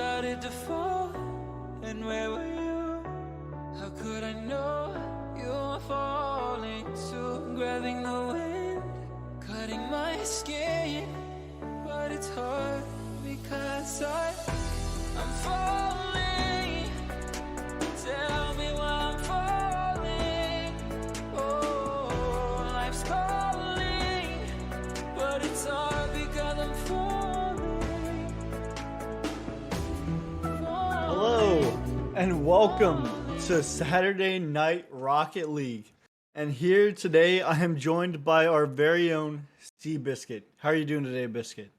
started to fall, and where were you? How could I know you were falling too? Grabbing the wind, cutting my skin, but it's hard because I'm falling. Tell me why I'm falling. Oh, life's calling, but it's hard because I'm falling. Hello, and welcome to Saturday Night Rocket League. And here today, I am joined by our very own Biscuit. How are you doing today, Biscuit?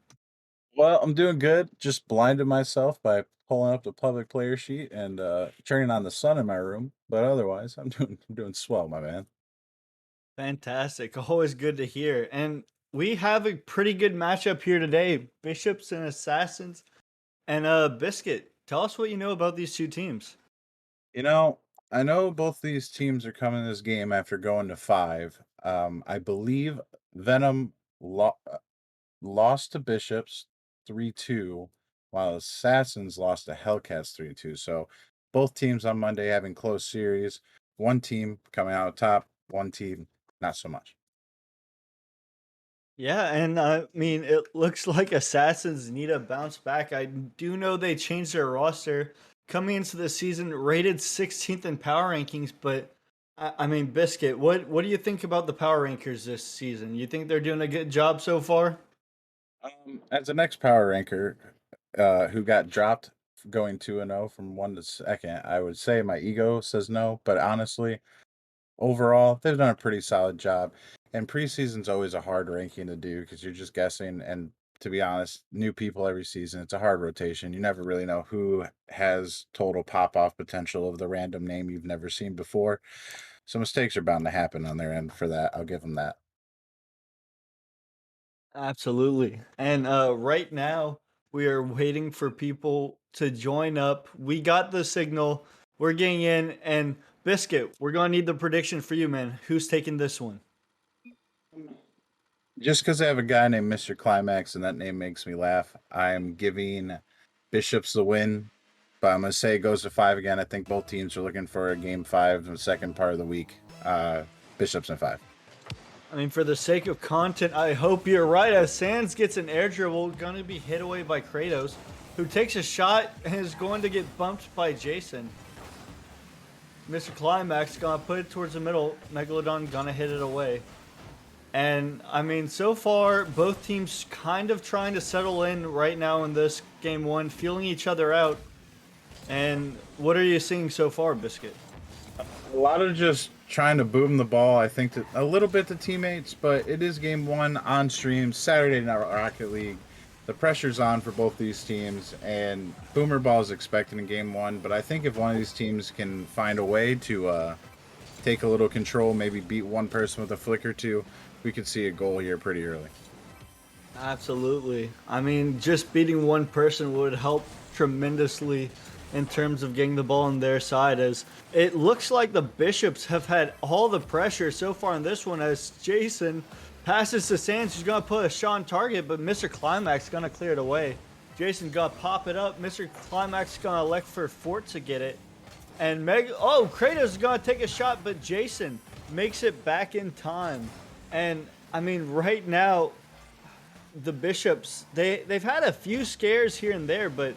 Well, I'm doing good. Just blinded myself by pulling up the public player sheet and turning on the sun in my room. But otherwise, I'm doing swell, my man. Fantastic. Always good to hear. And we have a pretty good matchup here today. Bishops and Assassins. And Biscuit, tell us what you know about these two teams. You know, I know both these teams are coming this game after going to 5. I believe Venom lost to Bishops 3-2, while Assassins lost to Hellcats 3-2. So both teams on Monday having close series. One team coming out top, one team not so much. Yeah, and I mean, it looks like Assassins need a bounce back. I do know they changed their roster coming into the season, rated 16th in power rankings. But I mean, Biscuit, what do you think about the power rankers this season? You think they're doing a good job so far? As the next power ranker, who got dropped going 2-0 from 1 to 2nd, I would say my ego says no, but honestly, overall, they've done a pretty solid job. And preseason's always a hard ranking to do because you're just guessing. And to be honest, new people every season, it's a hard rotation. You never really know who has total pop off potential of the random name you've never seen before. So mistakes are bound to happen on their end for that. I'll give them that. Absolutely. And right now, we are waiting for people to join up. We got the signal. We're getting in. And Biscuit, we're going to need the prediction for you, man. Who's taking this one? Just because I have a guy named Mr. Climax and that name makes me laugh, I'm giving Bishops the win. But I'm going to say it goes to 5 again. I think both teams are looking for a game 5 in the second part of the week. Bishops in 5. I mean, for the sake of content, I hope you're right. As Sans gets an air dribble, going to be hit away by Kratos, who takes a shot and is going to get bumped by Jason. Mr. Climax going to put it towards the middle. Megalodon going to hit it away. And, I mean, so far, both teams kind of trying to settle in right now in this game 1, feeling each other out. And what are you seeing so far, Biscuit? A lot of just trying to boom the ball, I think, to a little bit to teammates, but it is game 1 on stream, Saturday Night Rocket League. The pressure's on for both these teams, and boomer ball is expected in game 1, but I think if one of these teams can find a way to take a little control, maybe beat one person with a flick or two, we could see a goal here pretty early. Absolutely. I mean, just beating one person would help tremendously in terms of getting the ball on their side, as it looks like the Bishops have had all the pressure so far in this one, as Jason passes to Sands, who's going to put a shot on target, but Mr. Climax going to clear it away. Jason going to pop it up. Mr. Climax going to elect for Fort to get it. And Kratos is going to take a shot, but Jason makes it back in time. And, I mean, right now, the Bishops, they've had a few scares here and there, but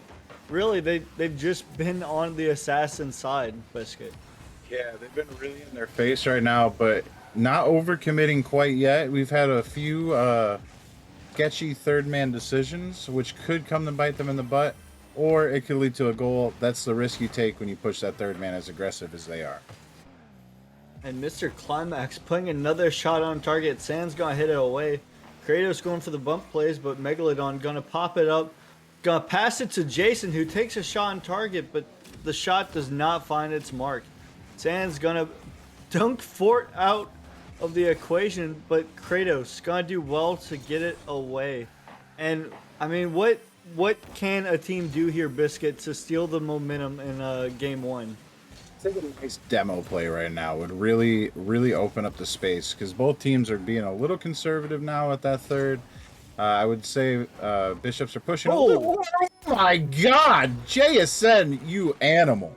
really they've just been on the Assassin side, Biscuit. Yeah, they've been really in their face right now, but not overcommitting quite yet. We've had a few sketchy third man decisions, which could come to bite them in the butt, or it could lead to a goal. That's the risk you take when you push that third man as aggressive as they are. And Mr. Climax putting another shot on target. Sans gonna hit it away. Kratos going for the bump plays, but Megalodon gonna pop it up. Gonna pass it to Jason, who takes a shot on target, but the shot does not find its mark. Sans gonna dunk Fort out of the equation, but Kratos gonna do well to get it away. And I mean, what can a team do here, Biscuit, to steal the momentum in game 1? I think a nice demo play right now would really, really open up the space because both teams are being a little conservative now at that third. I would say bishops are pushing. Oh! Oh my God, JSN, you animal!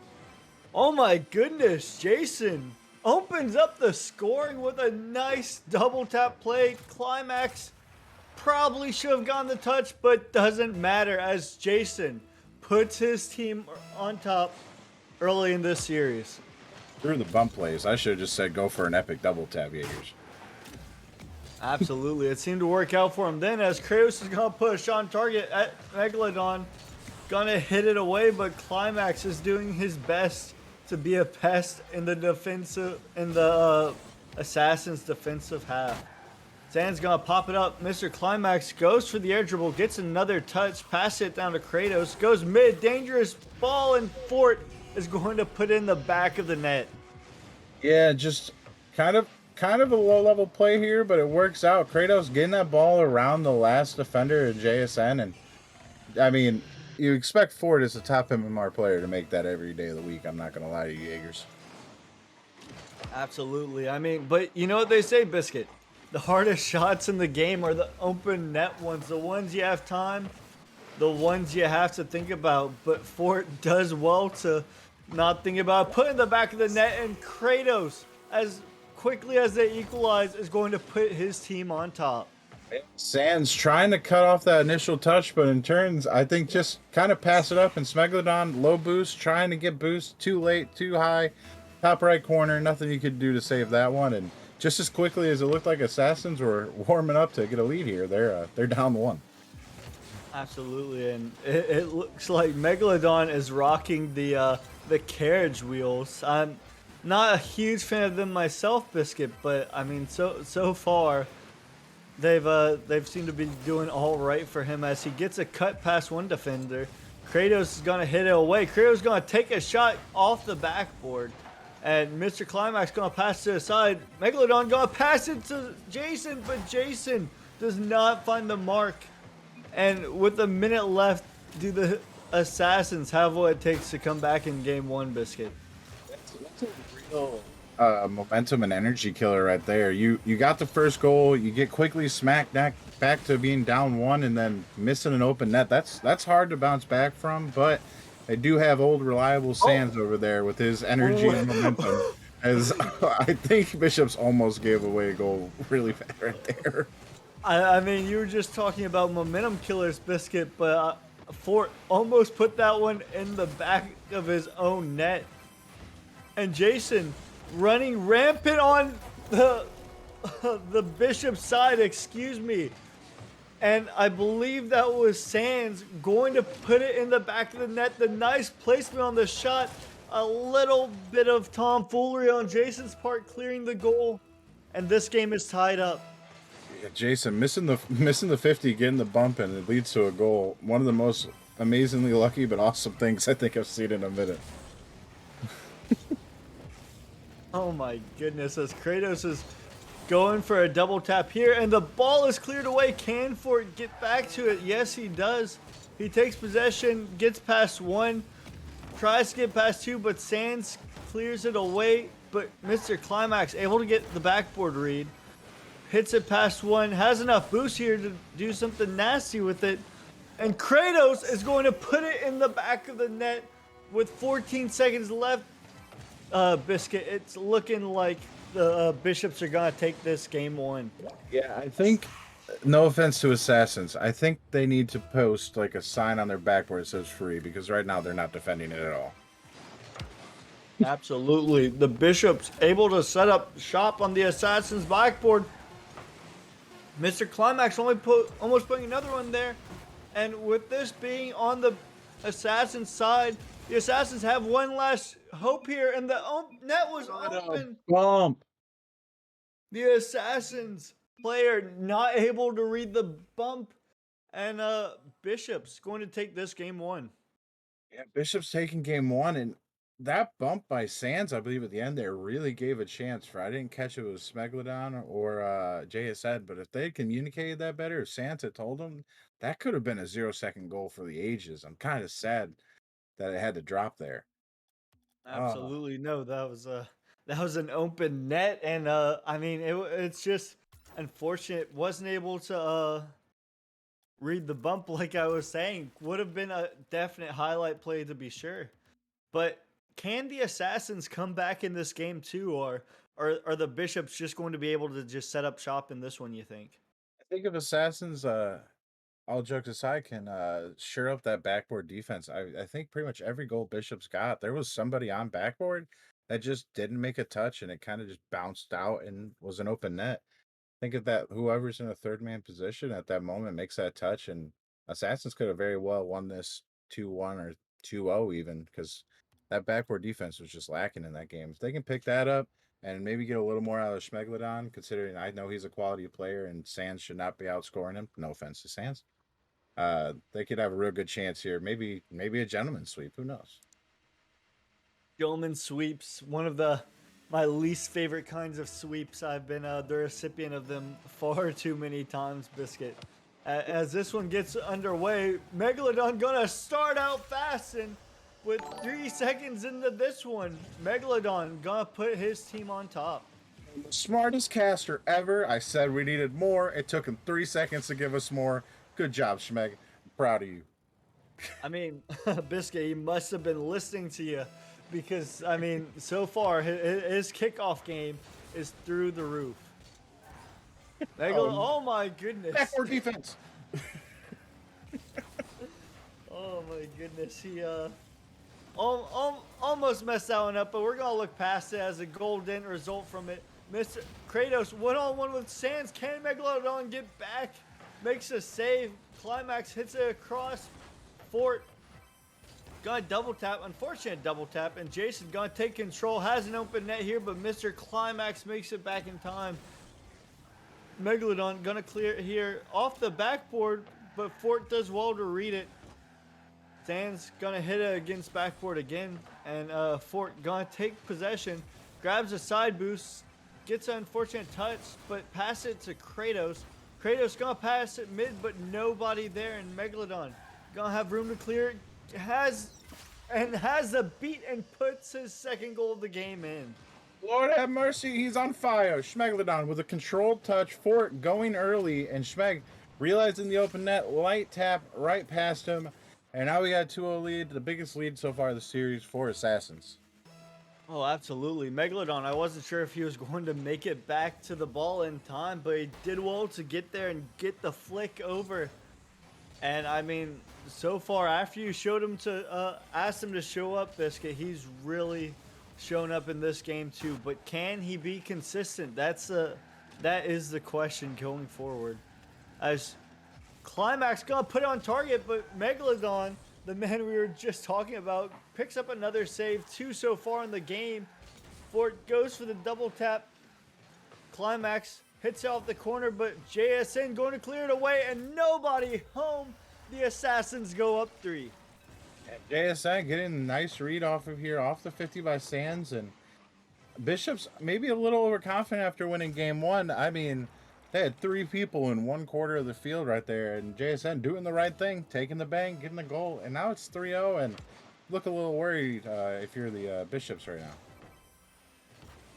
Oh my goodness, Jason opens up the scoring with a nice double tap play. Climax probably should have gotten the touch, but doesn't matter as Jason puts his team on top early in this series. Through the bump plays, I should have just said go for an epic double tap, Jaegers. Absolutely, it seemed to work out for him then as Kratos is going to push on target at Megalodon. Gonna hit it away, but Climax is doing his best to be a pest in the Assassin's defensive half. Zan's gonna pop it up. Mr. Climax goes for the air dribble, gets another touch, pass it down to Kratos, goes mid, dangerous ball, and Fort is going to put in the back of the net. Yeah, just kind of a low level play here, but it works out. Kratos getting that ball around the last defender of JSN, and I mean, you expect Ford as a top MMR player to make that every day of the week. I'm not gonna lie to you, Jaegers. Absolutely. I mean, but you know what they say, Biscuit? The hardest shots in the game are the open net ones, the ones you have time, the ones you have to think about. But Fort does well to not think about put in the back of the net, and Kratos, as quickly as they equalize, is going to put his team on top. Sands trying to cut off that initial touch, but in turns, I think just kind of pass it up. And Smegalodon, low boost, trying to get boost, too late, too high, top right corner, nothing you could do to save that one. And just as quickly as it looked like Assassins were warming up to get a lead here, they're down one. Absolutely, and it looks like Megalodon is rocking the carriage wheels. I'm not a huge fan of them myself, Biscuit, but I mean, so far they've seemed to be doing all right for him as he gets a cut past one defender. Kratos is gonna hit it away. Kratos is gonna take a shot off the backboard, and Mr. Climax gonna pass to the side. Megalodon gonna pass it to Jason, but Jason does not find the mark. And with a minute left, do the Assassins have what it takes to come back in game one, Biscuit? That's a real momentum and energy killer right there. You got the first goal, you get quickly smacked back to being down one, and then missing an open net. That's hard to bounce back from, but they do have old reliable Sands over there with his energy and momentum. As I think Bishops almost gave away a goal really bad right there. I mean, you were just talking about momentum killers, Biscuit, but Fort almost put that one in the back of his own net. And Jason running rampant on the the Bishop side, excuse me. And I believe that was Sands going to put it in the back of the net. The nice placement on the shot. A little bit of tomfoolery on Jason's part, clearing the goal. And this game is tied up. Yeah, Jason missing the 50, getting the bump, and it leads to a goal. One of the most amazingly lucky but awesome things I think I've seen in a minute. Oh my goodness, as Kratos is going for a double tap here, and the ball is cleared away. Can Fort get back to it? Yes, he does. He takes possession, gets past one, tries to get past two, but Sands clears it away. But Mr. Climax able to get the backboard read, hits it past one, has enough boost here to do something nasty with it. And Kratos is going to put it in the back of the net with 14 seconds left. Biscuit, it's looking like the Bishops are going to take this game one. Yeah, I think, no offense to Assassins, I think they need to post like a sign on their backboard that says free, because right now they're not defending it at all. Absolutely. The Bishops able to set up shop on the Assassin's backboard. Mr. Climax almost putting another one there. And with this being on the Assassin's side, the Assassins have one last hope here, and the net was open. Bump. The Assassins player not able to read the bump, and Bishop's going to take this game one. Yeah, Bishop's taking game one, and that bump by Sands, I believe, at the end there really gave a chance for. I didn't catch if it was Smegalodon or JSN, but if they had communicated that better, if Sands had told them, that could have been a 0-second goal for the ages. I'm kind of sad that it had to drop there. Absolutely no, that was an open net, and I mean it's just unfortunate wasn't able to read the bump like I was saying. Would have been a definite highlight play to be sure. But can the Assassins come back in this game too, or are the Bishops just going to be able to just set up shop in this one, you think? I think if Assassins, all jokes aside, can sure up that backboard defense, I think pretty much every goal Bishops got, there was somebody on backboard that just didn't make a touch and it kind of just bounced out and was an open net. Think of that, whoever's in a third man position at that moment makes that touch, and Assassins could have very well won this 2-1 or 2-0 even, because that backboard defense was just lacking in that game. If they can pick that up and maybe get a little more out of Schmeglodon, considering I know he's a quality player and Sands should not be outscoring him. No offense to Sands. They could have a real good chance here. Maybe a gentleman's sweep. Who knows? Gentleman sweeps, one of the my least favorite kinds of sweeps. I've been the recipient of them far too many times, Biscuit. As this one gets underway, Megalodon gonna start out fast, and with 3 seconds into this one, Megalodon gonna put his team on top. The smartest caster ever. I said we needed more. It took him 3 seconds to give us more. Good job, Schmeg. I'm proud of you. I mean, Biscuit, he must have been listening to you because, I mean, so far his kickoff game is through the roof. Oh my goodness. Backward defense. Oh my goodness. He almost messed that one up, but we're going to look past it as a goal didn't result from it. Mr. Kratos one-on-one with Sands. Can Megalodon get back? Makes a save. Climax hits it across. Fort gonna double tap, unfortunate double tap, and Jason gonna take control, has an open net here, but Mr. Climax makes it back in time. Megalodon gonna clear here off the backboard, but Fort does well to read it. Sands gonna hit it against backboard again, and Fort gonna take possession, grabs a side boost, gets an unfortunate touch, but pass it to Kratos. Kratos gonna pass it mid, but nobody there, and Megalodon gonna have room to clear. Has a beat and puts his second goal of the game in. Lord have mercy, he's on fire. Schmeglodon with a controlled touch, Fort going early, and Schmeg realizing the open net, light tap right past him, and now we got a 2-0 lead, the biggest lead so far of the series for Assassins. Oh, absolutely. Megalodon, I wasn't sure if he was going to make it back to the ball in time, but he did well to get there and get the flick over. And I mean, so far, after you showed him to asked him to show up, Biscuit, he's really shown up in this game too. But can he be consistent? That is the question going forward. As Climax gonna put it on target, but Megalodon, the man we were just talking about, picks up another save. 2 so far in the game. Fort goes for the double tap. Climax hits it off the corner, but JSN going to clear it away, and nobody home. The Assassins go up 3. And JSN getting a nice read off of here, off the 50 by Sands, and Bishops maybe a little overconfident after winning game 1. I mean, they had 3 people in one quarter of the field right there, and JSN doing the right thing, taking the bang, getting the goal, and now it's 3-0, and look a little worried if you're the Bishops right now.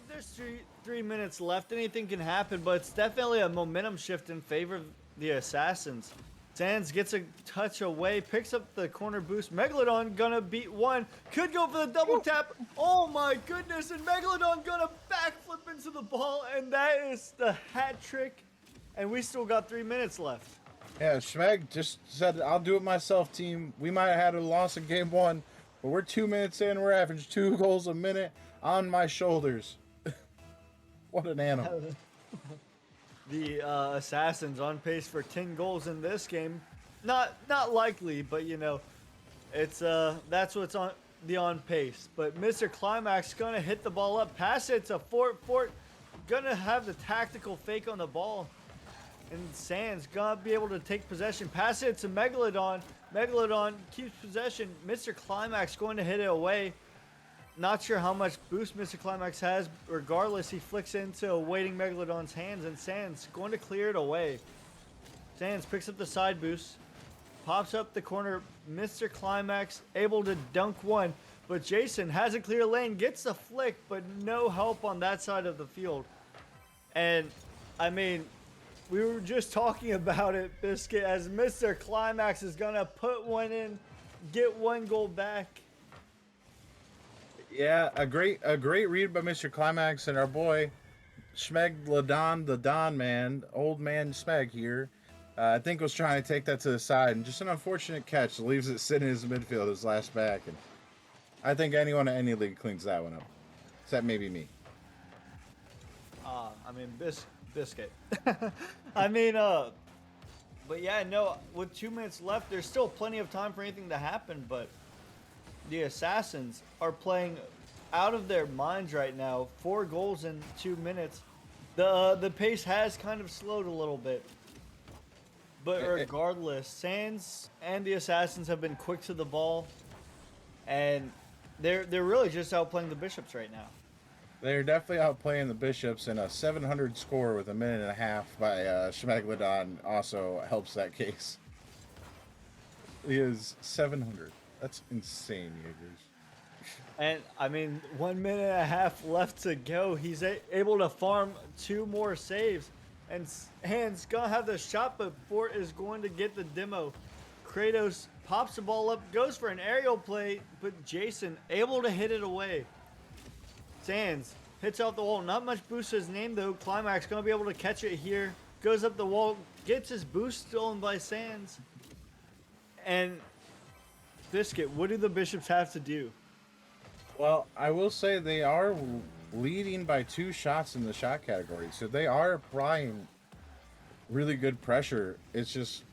There's 3 minutes left. Anything can happen, but it's definitely a momentum shift in favor of the Assassins. Sands gets a touch away, picks up the corner boost. Megalodon gonna beat one. Could go for the double tap. Oh my goodness, and Megalodon gonna backflip into the ball, and that is the hat trick. And we still got 3 minutes left. Yeah, Schmeg just said, I'll do it myself, team. We might have had a loss in game 1, but we're 2 minutes in. We're averaging 2 goals a minute on my shoulders. What an animal. The Assassins on pace for 10 goals in this game. Not likely, but you know, it's that's what's on pace. But Mr. Climax gonna hit the ball up, pass it to Fort. Fort gonna have the tactical fake on the ball. And Sands gonna be able to take possession, pass it to Megalodon. Megalodon keeps possession. Mr. Climax going to hit it away. Not sure how much boost Mr. Climax has. Regardless, he flicks into awaiting Megalodon's hands, and Sands going to clear it away. Sands picks up the side boost, pops up the corner. Mr. Climax able to dunk one, but Jason has a clear lane, gets the flick, but no help on that side of the field. And I mean, we were just talking about it, Biscuit, as Mr. Climax is gonna put one in, get one goal back. Yeah, a great read by Mr. Climax and our boy Schmeg Ladon, the Don man, old man Smeg here. I think was trying to take that to the side, and just an unfortunate catch leaves it sitting in his midfield, his last back. And I think anyone in any league cleans that one up, except maybe me. I mean, Biscuit. I mean, but yeah, no, with 2 minutes left, there's still plenty of time for anything to happen, but the Assassins are playing out of their minds right now. 4 goals in 2 minutes. The pace has kind of slowed a little bit. But regardless, Sands and the Assassins have been quick to the ball, and they're really just outplaying the Bishops right now. They're definitely outplaying the Bishops, and a 700 score with a minute and a half by Schmegladon also helps that case. He is 700. That's insane, Jaegers. And I mean, 1 minute and a half left to go. He's able to farm 2 more saves. And Hand's gonna have the shot, but Fort is going to get the demo. Kratos pops the ball up, goes for an aerial play, but Jason able to hit it away. Sands hits off the wall. Not much boost to his name though. Climax gonna be able to catch it here. Goes up the wall, gets his boost stolen by Sands. And Biscuit, what do the Bishops have to do? Well, I will say they are leading by 2 shots in the shot category, so they are applying really good pressure. It's just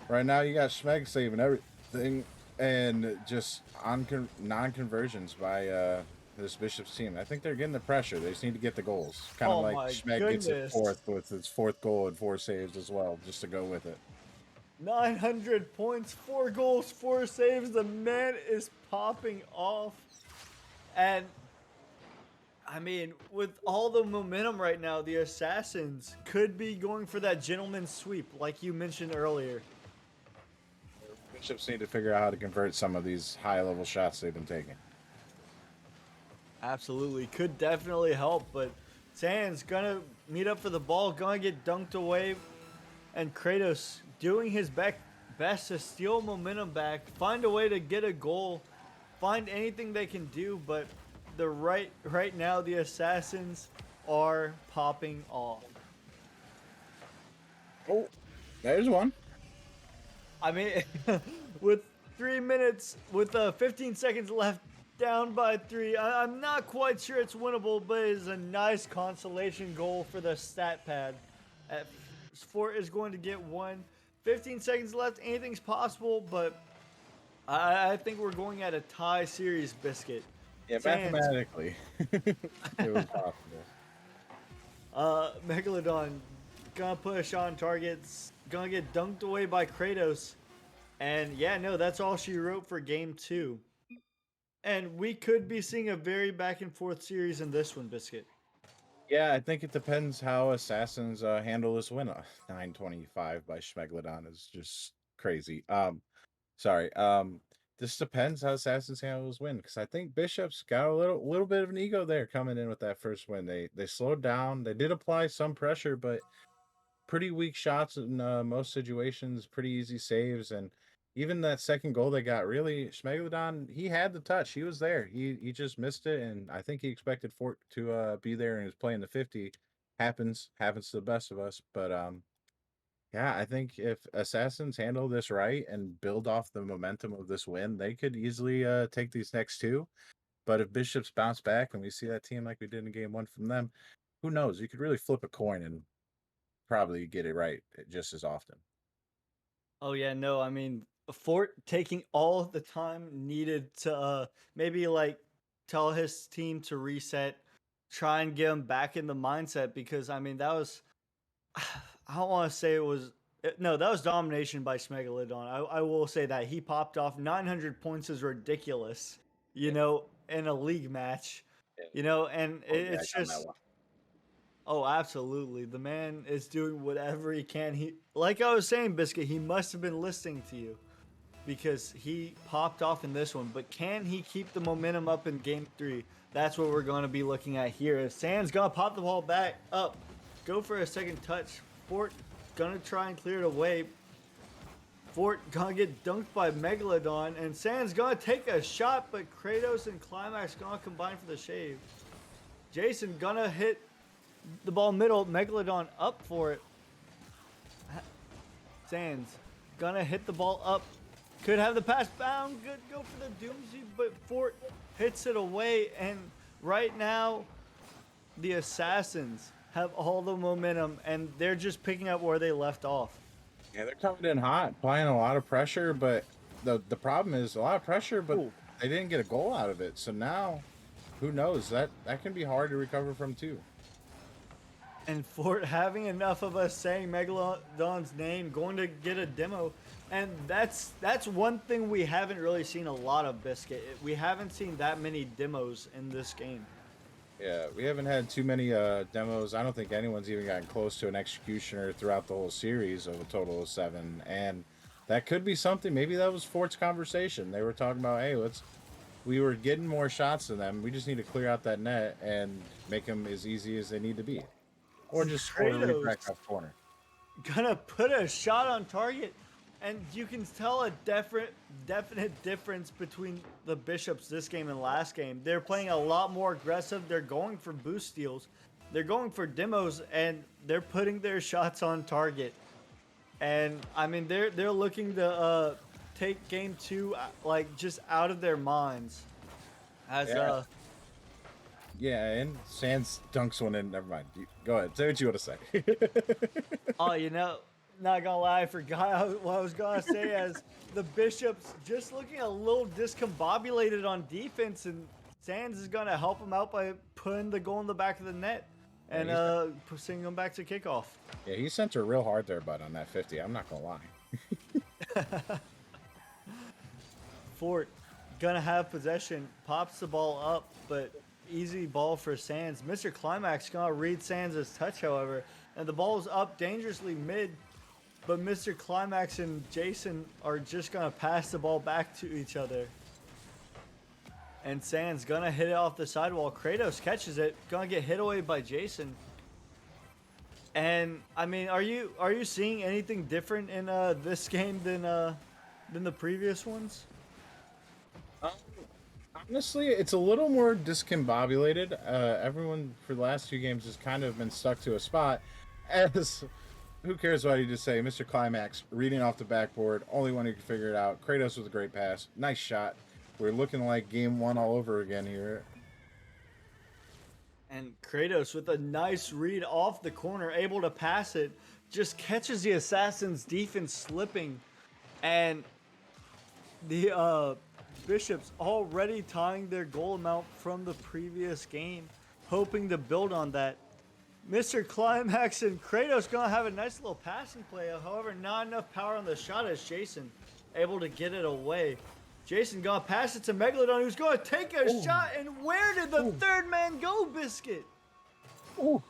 right now you got Schmeg saving everything and just on non-conversions by this Bishops team. I think they're getting the pressure. They just need to get the goals. Kind of like Schmeg gets it 4th with his 4th goal and 4 saves as well, just to go with it. 900 points, 4 goals, 4 saves. The man is popping off. And I mean, with all the momentum right now, the Assassins could be going for that gentleman's sweep, like you mentioned earlier. Bishops need to figure out how to convert some of these high-level shots they've been taking. Absolutely, could definitely help, but Sands gonna meet up for the ball, gonna get dunked away, and Kratos doing his best to steal momentum back, find a way to get a goal, find anything they can do, but right now the Assassins are popping off. Oh, there's one. I mean, with 3 minutes, with 15 seconds left, down by 3, I'm not quite sure it's winnable, but it is a nice consolation goal for the stat pad. Fort is going to get 1. 15 seconds left, anything's possible, but I think we're going at a tie series, Biscuit. Yeah, mathematically, it was possible. Megalodon gonna put a shot on targets, gonna get dunked away by Kratos, and yeah, no, that's all she wrote for game 2. And we could be seeing a very back and forth series in this one, Biscuit. Yeah, I think it depends how Assassins handle this win. 925 by Schmeglodon is just crazy. Sorry. This depends how Assassins handle this win, because I think Bishops got a little bit of an ego there coming in with that first win. They slowed down. They did apply some pressure, but pretty weak shots in most situations. Pretty easy saves, and even that second goal they got, really, Schmeglodon, he had the touch. He was there. He just missed it, and I think he expected Fort to be there and he was playing the 50. Happens to the best of us, but yeah, I think if Assassins handle this right and build off the momentum of this win, they could easily take these next 2. But if Bishops bounce back and we see that team like we did in game 1 from them, who knows? You could really flip a coin and probably get it right just as often. Oh yeah, no, I mean, Fort taking all the time needed to maybe like tell his team to reset, try and get him back in the mindset, because I mean that was I don't want to say it was no, that was domination by Smegalodon. I will say that he popped off 900 points is ridiculous, you know, in a league match, you know, and it's just. Oh, absolutely. The man is doing whatever he can. He, like I was saying, Biscuit, he must have been listening to you because he popped off in this one. But can he keep the momentum up in game 3? That's what we're going to be looking at here. As Sand's going to pop the ball back up, go for a second touch, Fort gonna try and clear it away. Fort gonna get dunked by Megalodon, and Sans gonna take a shot, but Kratos and Climax gonna combine for the shave. Jason gonna hit the ball middle, Megalodon up for it. Sans gonna hit the ball up. Could have the pass bound. Good go for the Doomsday, but Fort hits it away. And right now, the Assassins have all the momentum, and they're just picking up where they left off. Yeah, they're coming in hot, applying a lot of pressure, but the problem is a lot of pressure, but Ooh. they didn't get a goal out of it. So now, who knows? That can be hard to recover from too. And Fort having enough of us saying Megalodon's name, going to get a demo. And that's one thing we haven't really seen a lot of, Biscuit. We haven't seen that many demos in this game. Yeah, we haven't had too many demos. I don't think anyone's even gotten close to an executioner throughout the whole series of a total of 7. And that could be something. Maybe that was Fort's conversation. They were talking about, hey, we were getting more shots than them. We just need to clear out that net and make them as easy as they need to be. Or just score a retract off corner. Gonna put a shot on target. And you can tell a definite difference between the Bishops this game and last game. They're playing a lot more aggressive. They're going for boost steals. They're going for demos, and they're putting their shots on target. And I mean, they're looking to take game 2 like just out of their minds. As yeah. And Sans dunks one in. Never mind. Go ahead. Say what you want to say. Oh, not gonna lie, I forgot what I was gonna say. As the Bishops just looking a little discombobulated on defense, and Sans is gonna help them out by putting the goal in the back of the net and sending them back to kickoff. Yeah, he sent her real hard there, bud, on that 50. I'm not gonna lie. Fort gonna have possession, pops the ball up, but easy ball for Sans. Mr. Climax gonna read Sans' touch, however, and the ball's up dangerously mid. But Mr. Climax and Jason are just going to pass the ball back to each other. And Sans going to hit it off the sidewall. Kratos catches it. Going to get hit away by Jason. And, I mean, are you seeing anything different in this game than the previous ones? Honestly, it's a little more discombobulated. Everyone for the last 2 games has kind of been stuck to a spot. As... Who cares what you just say? Mr. Climax, reading off the backboard, only one who can figure it out. Kratos with a great pass. Nice shot. We're looking like game 1 all over again here. And Kratos with a nice read off the corner, able to pass it, just catches the Assassin's defense slipping. And the Bishops already tying their goal amount from the previous game, hoping to build on that. Mr. Climax and Kratos gonna have a nice little passing play. However, not enough power on the shot as Jason able to get it away. Jason gonna pass it to Megalodon, who's gonna take a shot. And where did the third man go, Biscuit? Ooh.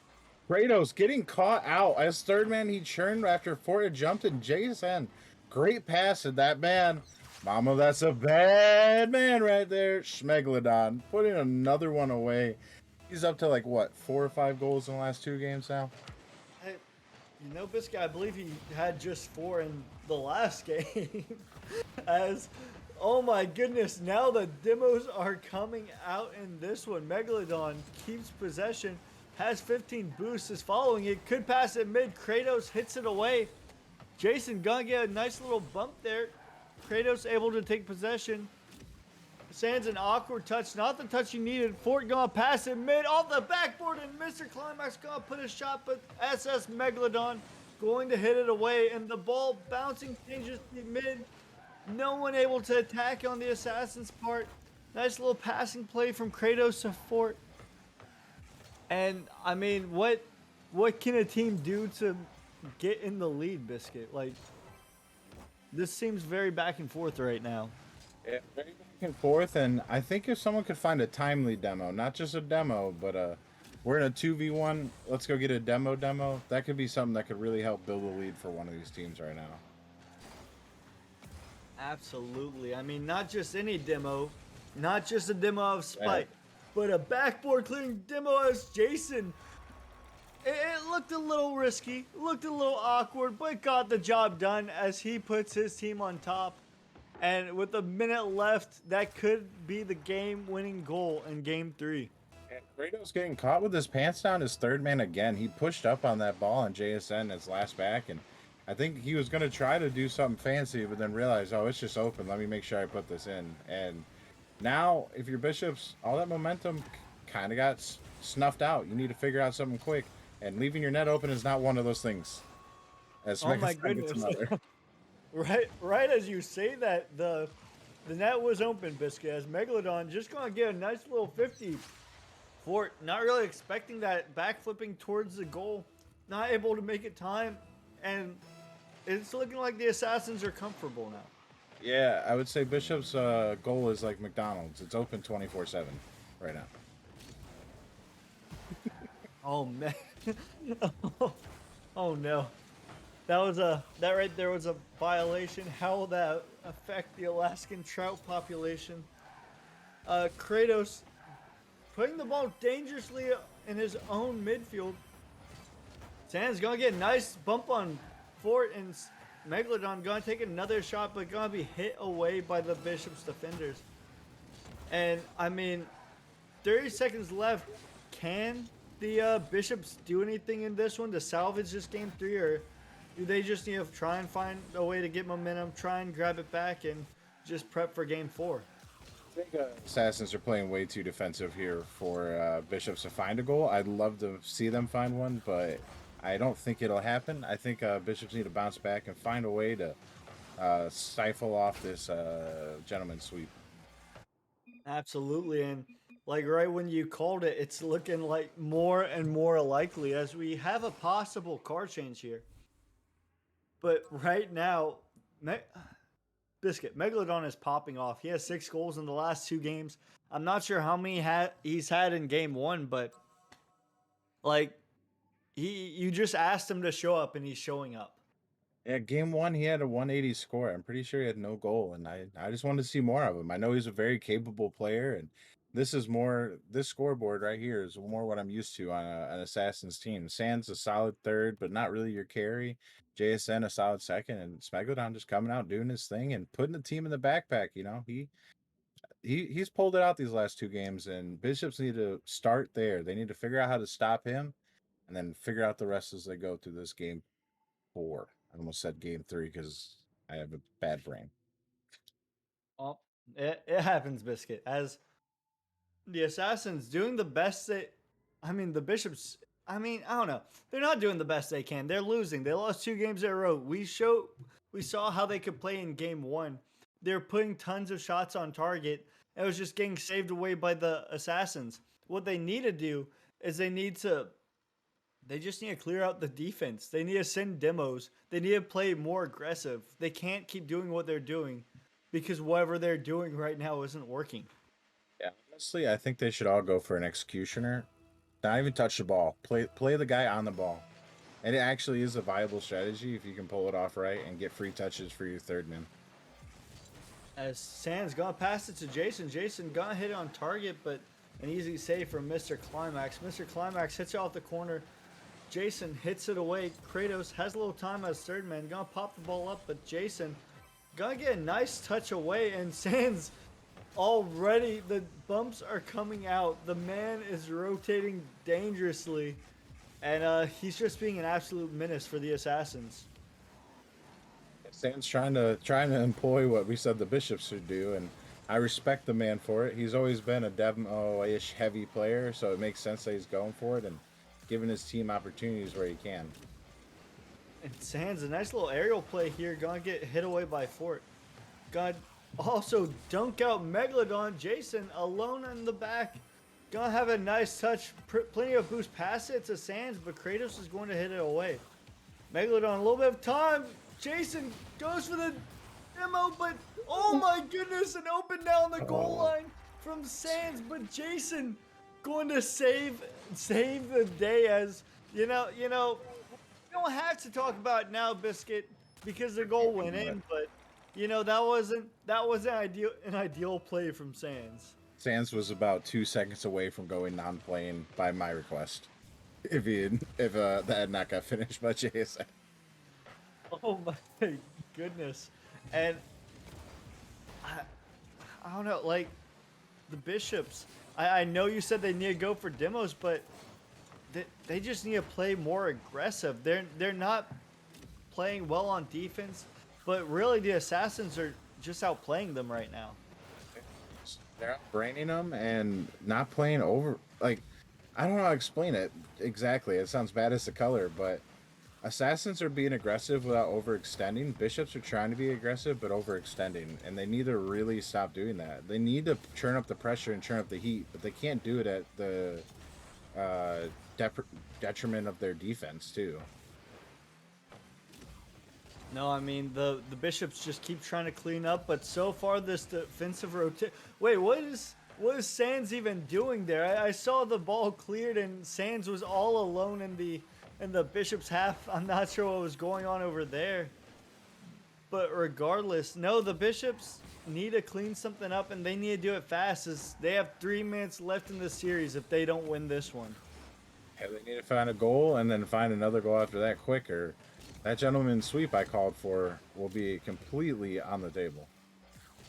Kratos getting caught out. As third man, he churned after Fort had jumped, and Jason, great pass at that man. Mama, that's a bad man right there. Schmegalodon putting another one away. He's up to, like, what, 4 or 5 goals in the last 2 games now? Hey, Biscuit, I believe he had just 4 in the last game. As, oh my goodness, now the demos are coming out in this one. Megalodon keeps possession, has 15 boosts, is following it, could pass it mid. Kratos hits it away. Jason gonna get a nice little bump there. Kratos able to take possession. Sans an awkward touch, not the touch he needed. Fort gonna pass it mid off the backboard, and Mr. Climax gonna put a shot, but SS Megalodon going to hit it away, and the ball bouncing dangerously mid. No one able to attack on the Assassin's part. Nice little passing play from Kratos to Fort. And I mean, what can a team do to get in the lead, Biscuit? Like, this seems very back and forth right now. Yeah, very back and forth, and I think if someone could find a timely demo, not just a demo, but we're in a 2v1, let's go get a demo, that could be something that could really help build a lead for one of these teams right now. Absolutely. I mean, not just any demo, not just a demo of Spike, but a backboard clearing demo as Jason It looked a little risky, looked a little awkward, but got the job done as he puts his team on top. And with a minute left, that could be the game-winning goal in Game 3. And Kratos getting caught with his pants down, his third man again. He pushed up on that ball on JSN as last back, and I think he was going to try to do something fancy, but then realized, oh, it's just open. Let me make sure I put this in. And now, if your Bishops, all that momentum kind of got snuffed out. You need to figure out something quick. And leaving your net open is not one of those things. As Oh my goodness. Right as you say that, the net was open, Biscuit, as Megalodon just going to get a nice little 50 for it. Not really expecting that, backflipping towards the goal. Not able to make it time, and it's looking like the Assassins are comfortable now. Yeah, I would say Bishop's goal is like McDonald's. It's open 24/7 right now. Oh man. Oh no. That right there was a violation. How will that affect the Alaskan trout population? Kratos putting the ball dangerously in his own midfield. Sands gonna get a nice bump on Fort, and Megalodon gonna take another shot, but gonna be hit away by the Bishop's defenders. And I mean, 30 seconds left. Can the Bishops do anything in this one to salvage this Game 3, or do they just need to try and find a way to get momentum, try and grab it back, and just prep for Game 4? I think Assassins are playing way too defensive here for Bishops to find a goal. I'd love to see them find one, but I don't think it'll happen. I think Bishops need to bounce back and find a way to stifle off this gentleman's sweep. Absolutely, and like right when you called it, it's looking like more and more likely as we have a possible card change here. But right now, Biscuit, Megalodon is popping off. He has 6 goals in the last 2 games. I'm not sure how many he's had in Game 1, but like you just asked him to show up and he's showing up. Yeah, Game 1 he had a 180 score. I'm pretty sure he had no goal, and I just wanted to see more of him. I know he's a very capable player, and this scoreboard right here is more what I'm used to on an Assassin's team. Sand's a solid third, but not really your carry. JSN a solid second, and Smegalodon just coming out doing his thing and putting the team in the backpack. You know, he's pulled it out these last 2 games, and Bishops need to start there. They need to figure out how to stop him, and then figure out the rest as they go through this Game 4. I almost said Game 3 because I have a bad brain. Oh, it happens, Biscuit. As the Assassins doing the best the Bishops, I don't know. They're not doing the best they can. They're losing. They lost 2 games in a row. We saw how they could play in Game 1. They're putting tons of shots on target. It was just getting saved away by the Assassins. What they need to do is they just need to clear out the defense. They need to send demos. They need to play more aggressive. They can't keep doing what they're doing because whatever they're doing right now isn't working. Yeah, honestly, I think they should all go for an executioner. Not even touch the ball. Play the guy on the ball. And it actually is a viable strategy if you can pull it off right and get free touches for your third man. As Sands gonna pass it to Jason. Jason gonna hit it on target, but an easy save from Mr. Climax. Mr. Climax hits it off the corner. Jason hits it away. Kratos has a little time as third man. Gonna pop the ball up, but Jason gonna get a nice touch away, and Sands already, the bumps are coming out. The man is rotating dangerously, and he's just being an absolute menace for the Assassins. Sands trying to employ what we said the Bishops should do, and I respect the man for it. He's always been a demo-ish heavy player, so it makes sense that he's going for it and giving his team opportunities where he can. And Sands, a nice little aerial play here. Gonna get hit away by Fort. Gonna also dunk out Megalodon. Jason alone in the back. Gonna have a nice touch. Plenty of boost past it to Sands, but Kratos is going to hit it away. Megalodon, a little bit of time. Jason goes for the demo, but oh my goodness, an open down the goal line from Sands, but Jason going to save the day. As you know, you don't have to talk about it now, Biscuit, because the goal went in, but that wasn't an ideal play from Sands. Sands was about 2 seconds away from going non-playing by my request. if that had not got finished by JSN. Oh my goodness. And I don't know, like the Bishops. I know you said they need to go for demos, but they just need to play more aggressive. They're not playing well on defense, but really the Assassins are just outplaying them right now. They're outbraining them and not playing over. Like, I don't know how to explain it exactly. It sounds bad as the color, but Assassins are being aggressive without overextending. Bishops are trying to be aggressive but overextending, and they need to really stop doing that. They need to churn up the pressure and churn up the heat, but they can't do it at the uh, detriment of their defense too. No, I mean the Bishops just keep trying to clean up, but so far this defensive rotation. Wait, what is Sands even doing there? I saw the ball cleared and Sands was all alone in the Bishops half. I'm not sure what was going on over there. But regardless, no, the Bishops need to clean something up and they need to do it fast as they have 3 minutes left in the series if they don't win this one. Yeah, they need to find a goal and then find another goal after that quicker. That gentleman's sweep I called for will be completely on the table.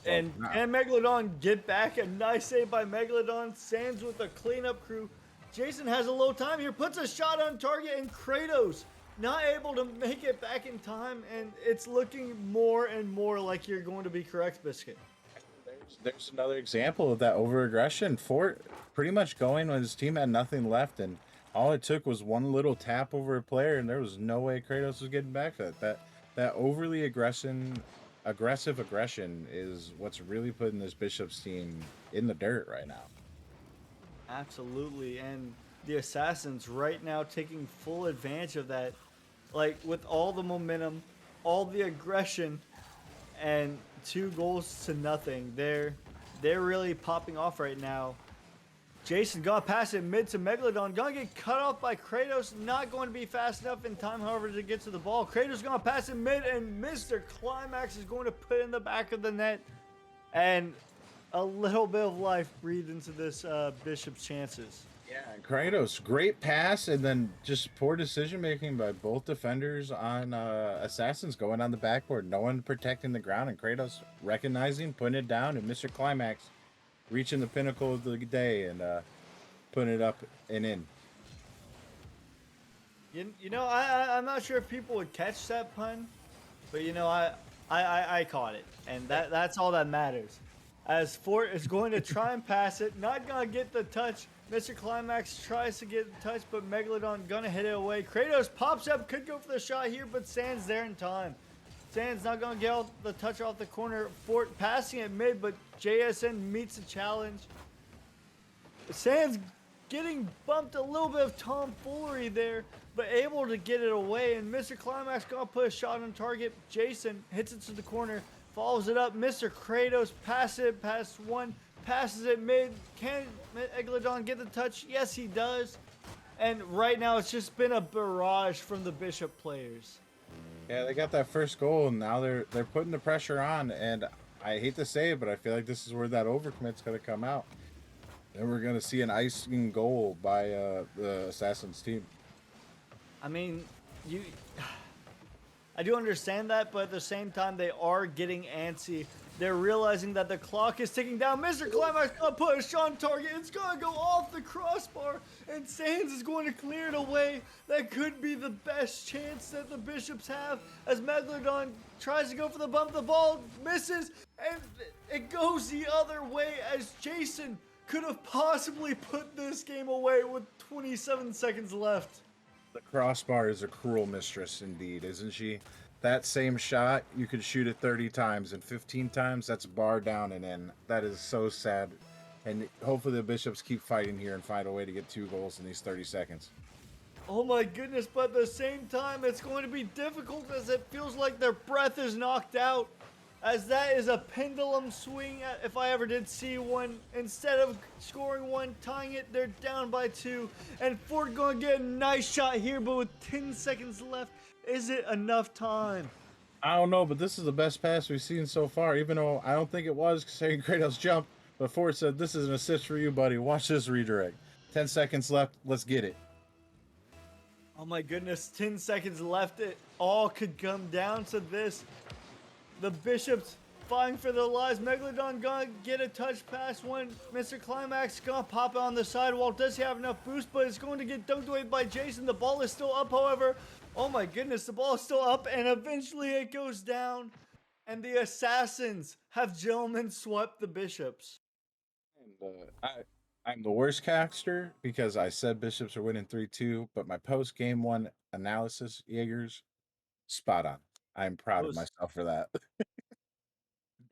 And can Megalodon get back? A nice save by Megalodon. Sands with a cleanup crew. Jason has a low time here, puts a shot on target, and Kratos not able to make it back in time, and it's looking more and more like you're going to be correct, Biscuit. There's another example of that over-aggression. Fort pretty much going when his team had nothing left, and all it took was one little tap over a player, and there was no way Kratos was getting back to that. That overly aggressive aggression is what's really putting this Bishops team in the dirt right now. Absolutely, and the Assassins right now taking full advantage of that. Like, with all the momentum, all the aggression, and 2 goals to nothing. They're really popping off right now. Jason gonna pass it mid to Megalodon. Gonna get cut off by Kratos. Not going to be fast enough in time, however, to get to the ball. Kratos gonna pass it mid, and Mr. Climax is going to put it in the back of the net. And a little bit of life breathed into this Bishop's chances. Yeah, and Kratos, great pass, and then just poor decision making by both defenders on Assassins going on the backboard. No one protecting the ground, and Kratos recognizing, putting it down, and Mr. Climax reaching the pinnacle of the day and putting it up and in. You know, I'm not sure if people would catch that pun, but you know, I caught it, and that's all that matters. As Fort is going to try and pass it, not gonna get the touch. Mr. Climax tries to get the touch, but Megalodon gonna hit it away. Kratos pops up, could go for the shot here, but Sands there in time. Sands not gonna get the touch off the corner. Fort passing it mid, but JSN meets the challenge. Sands getting bumped a little bit of tomfoolery there, but able to get it away. And Mr. Climax gonna put a shot on target. Jason hits it to the corner, follows it up. Mr. Kratos passes it past one, passes it mid. Can Megalodon get the touch? Yes, he does. And right now, it's just been a barrage from the Bishop players. Yeah, they got that first goal, and now they're putting the pressure on. And I hate to say it, but I feel like this is where that overcommit's going to come out. And we're going to see an icing goal by the Assassins team. I mean, I do understand that, but at the same time, they are getting antsy. They're realizing that the clock is ticking down. Mr. Climax gonna put a shot on target. It's gonna go off the crossbar, and Sands is going to clear it away. That could be the best chance that the Bishops have, as Megalodon tries to go for the bump. The ball misses, and it goes the other way, as Jason could have possibly put this game away with 27 seconds left. The crossbar is a cruel mistress indeed, isn't she? That same shot, you could shoot it 30 times, and 15 times, that's bar down and in. That is so sad. And hopefully the Bishops keep fighting here and find a way to get 2 goals in these 30 seconds. Oh my goodness, but at the same time, it's going to be difficult as it feels like their breath is knocked out. As that is a pendulum swing, if I ever did see one. Instead of scoring one, tying it, they're down by 2. And Ford going to get a nice shot here, but with 10 seconds left, is it enough time? I don't know, but this is the best pass we've seen so far, even though I don't think it was, considering Kratos jumped. But Ford said, this is an assist for you, buddy. Watch this redirect. 10 seconds left. Let's get it. Oh my goodness, 10 seconds left. It all could come down to this. The Bishops fighting for their lives. Megalodon gonna get a touch pass when Mr. Climax gonna pop it on the sidewall. Does he have enough boost? But it's going to get dunked away by Jason. The ball is still up, however. Oh my goodness, the ball is still up, and eventually it goes down. And the Assassins have gentlemen swept the Bishops. And I'm the worst caster because I said Bishops are winning 3-2, but my post game one analysis, Jaegers, spot on. I'm It proud of was myself for that.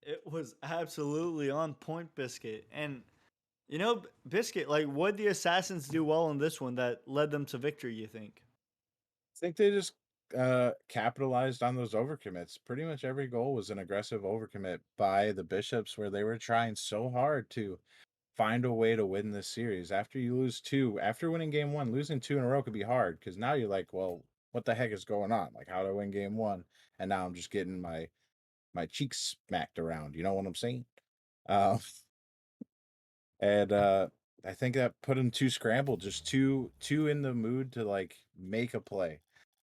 it was absolutely on point, Biscuit. And you know, Biscuit, like what the Assassins do well in this one that led them to victory, you think? I think they just capitalized on those overcommits. Pretty much every goal was an aggressive overcommit by the Bishops where they were trying so hard to find a way to win this series. After you lose two, after winning game one, losing two in a row could be hard because now you're like, well, what the heck is going on? Like, how do I win game one? And now I'm just getting my cheeks smacked around. You know what I'm saying? Uh, and I think that put him too scrambled, just too in the mood to like make a play,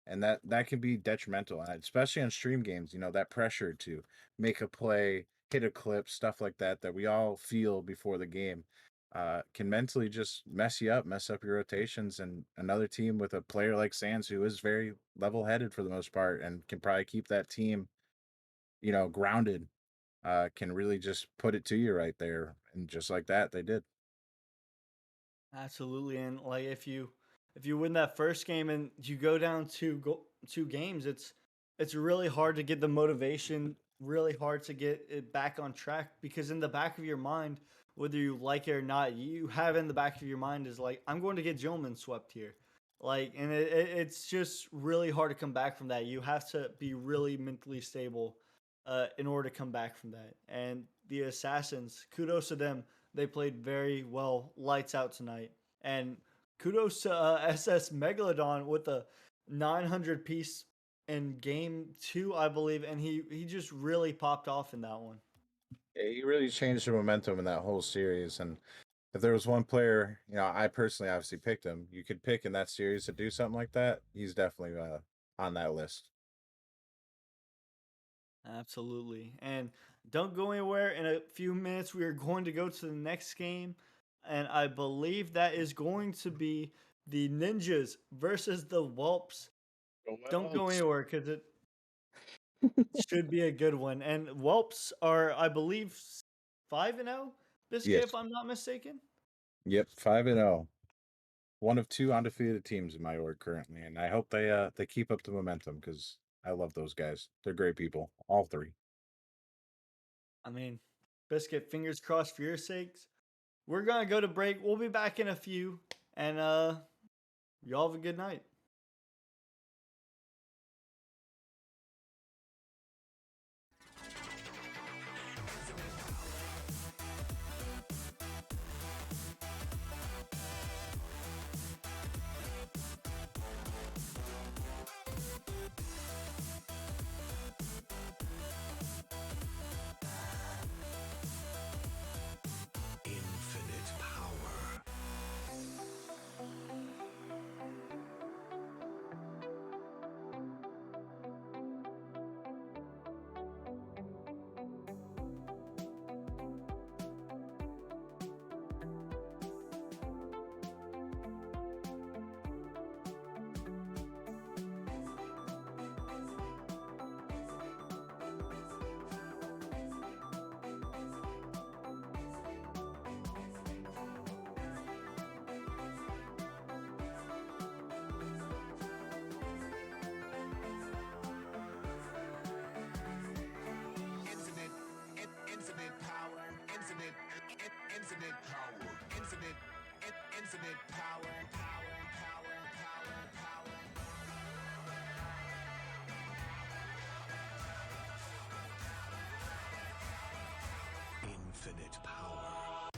and that can be detrimental, and especially on stream games. You know that pressure to make a play, hit a clip, stuff like that that we all feel before the game. Can mentally just mess you up, mess up your rotations, and another team with a player like Sands who is very level-headed for the most part and can probably keep that team, grounded, can really just put it to you right there. And just like that, they did. Absolutely, and like if you win that first game and you go down two games, it's really hard to get the motivation, really hard to get it back on track because in the back of your mind, whether you like it or not, you have in the back of your mind is like I'm going to get gentlemen swept here, like, and it's just really hard to come back from that. You have to be really mentally stable, in order to come back from that. And the Assassins, kudos to them. They played very well, lights out tonight. And kudos to SS Megalodon with a 900 piece in game two, I believe. And he just really popped off in that one. Yeah, he really changed the momentum in that whole series. And if there was one player, I personally obviously picked him. You could pick in that series to do something like that. He's definitely on that list. Absolutely. And don't go anywhere. In a few minutes, we are going to go to the next game. And I believe that is going to be the Ninjas versus the Whelps. Don't Well, go anywhere because it should be a good one. And Whelps are, I believe, 5-0, Biscuit, if yes, I'm not mistaken. yep, 5-0. One of two undefeated teams in my org currently, and I hope they keep up the momentum because I love those guys. They're great people, all three. I mean, Biscuit, fingers crossed for your sakes. We're going to go to break. We'll be back in a few. And y'all have a good night. Infinite power. Infinite power, infinite power, infinite power. Infinite power.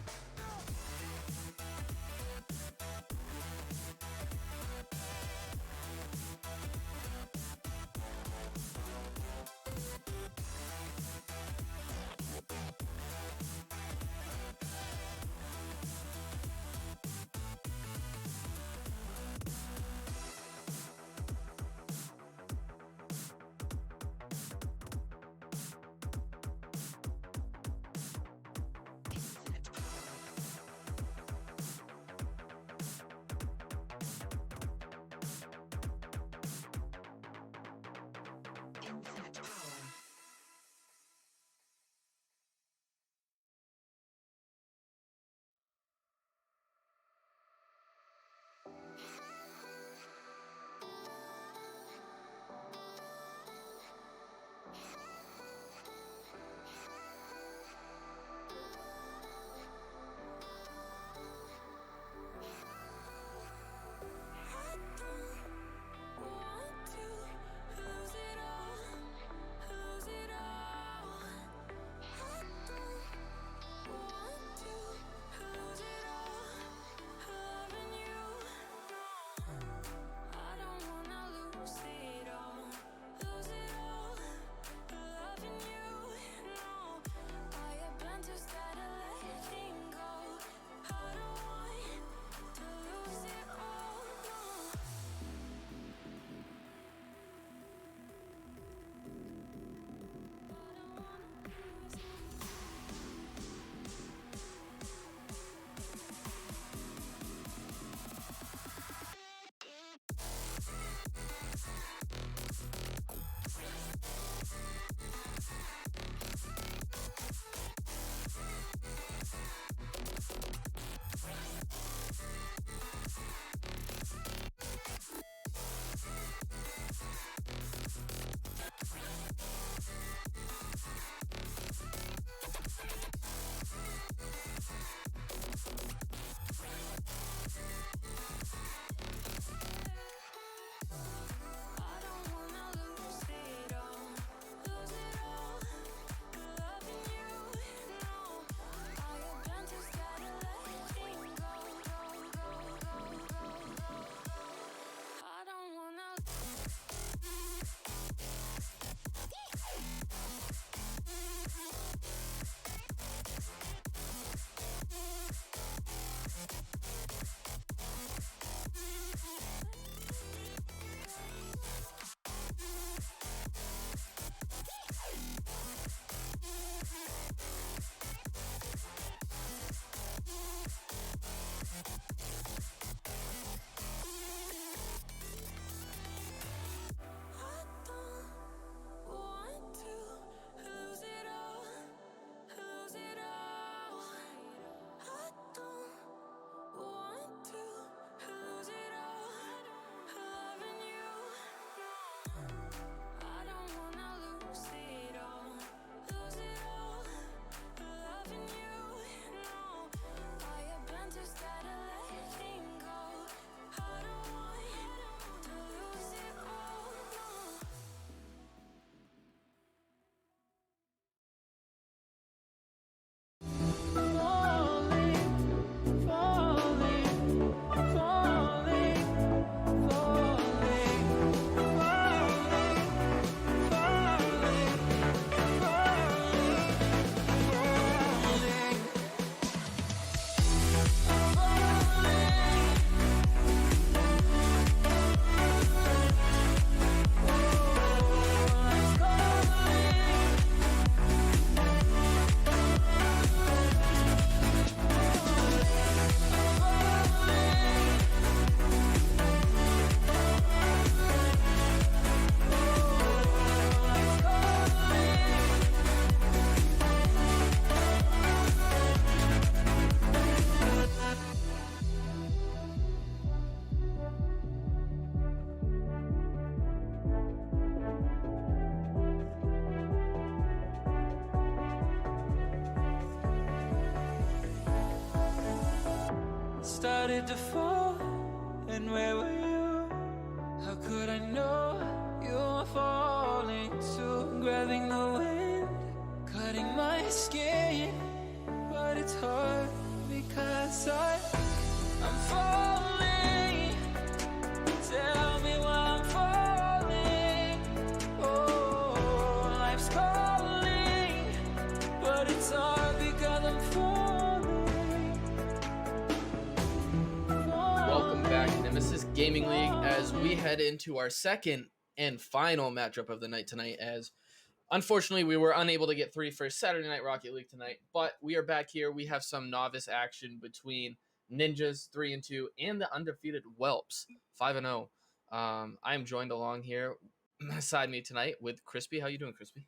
started to fall, and where were you? How could I know you were falling too? Grabbing the wind, cutting my skin, but it's hard because I'm falling. Tell me why I'm falling. Oh, life's calling, but it's hard because I'm falling. Welcome back to Nemesis Gaming League as we head into our second and final matchup of the night tonight, as unfortunately we were unable to get 3 for Saturday Night Rocket League tonight, but we are back here. We have some novice action between Ninjas 3-2 and the undefeated Whelps 5-0. I am joined along here beside me tonight with Crispy. How you doing, Crispy?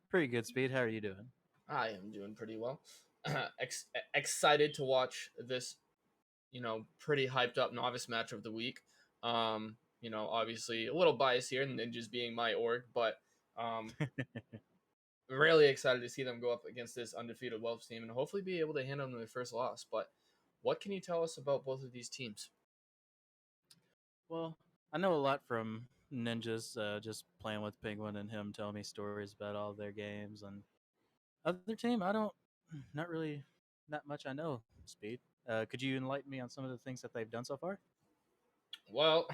Pretty good, Speed. How are you doing? I am doing pretty well. Excited to watch this, pretty hyped up novice match of the week. Obviously a little biased here, Ninjas being my org, but really excited to see them go up against this undefeated Whelps team and hopefully be able to hand them their first loss. But what can you tell us about both of these teams? Well, I know a lot from Ninjas, just playing with Penguin and him telling me stories about all their games. And other team, not really that much I know, Speed. Could you enlighten me on some of the things that they've done so far? Well,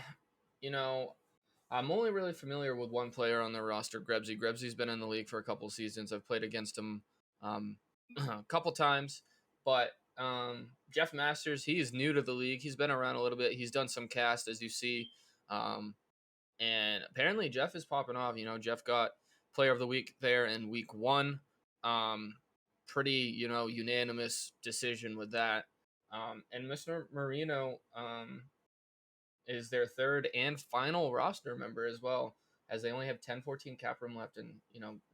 I'm only really familiar with one player on their roster, Grebsy. Grebsy's been in the league for a couple seasons. I've played against him a couple times, but Jeff Masters, he's new to the league. He's been around a little bit. He's done some cast, as you see, and apparently Jeff is popping off. Jeff got Player of the Week there in week 1. Pretty, unanimous decision with that. And Mr. Marino is their third and final roster member as well, as they only have 10-14 cap room left and,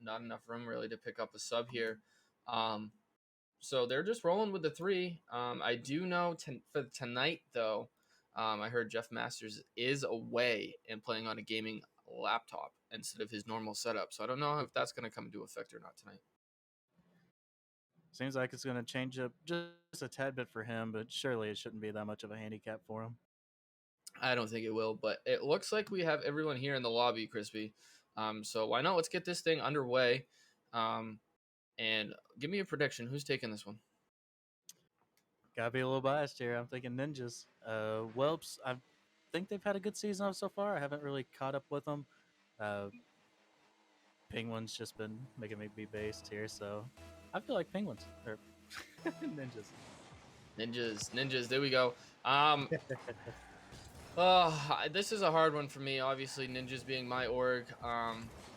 not enough room really to pick up a sub here. So they're just rolling with the 3. I do know for tonight, though, I heard Jeff Masters is away and playing on a gaming laptop instead of his normal setup. So I don't know if that's going to come into effect or not tonight. Seems like it's going to change up just a tad bit for him, but surely it shouldn't be that much of a handicap for him. I don't think it will, but it looks like we have everyone here in the lobby, Crispy. So why not? Let's get this thing underway. And give me a prediction. Who's taking this one? Gotta be a little biased here. I'm thinking Ninjas. Whelps, I think they've had a good season so far. I haven't really caught up with them. Penguins just been making me be based here, so I feel like Penguins or Ninjas. Ninjas. There we go. This is a hard one for me. Obviously, Ninjas being my org,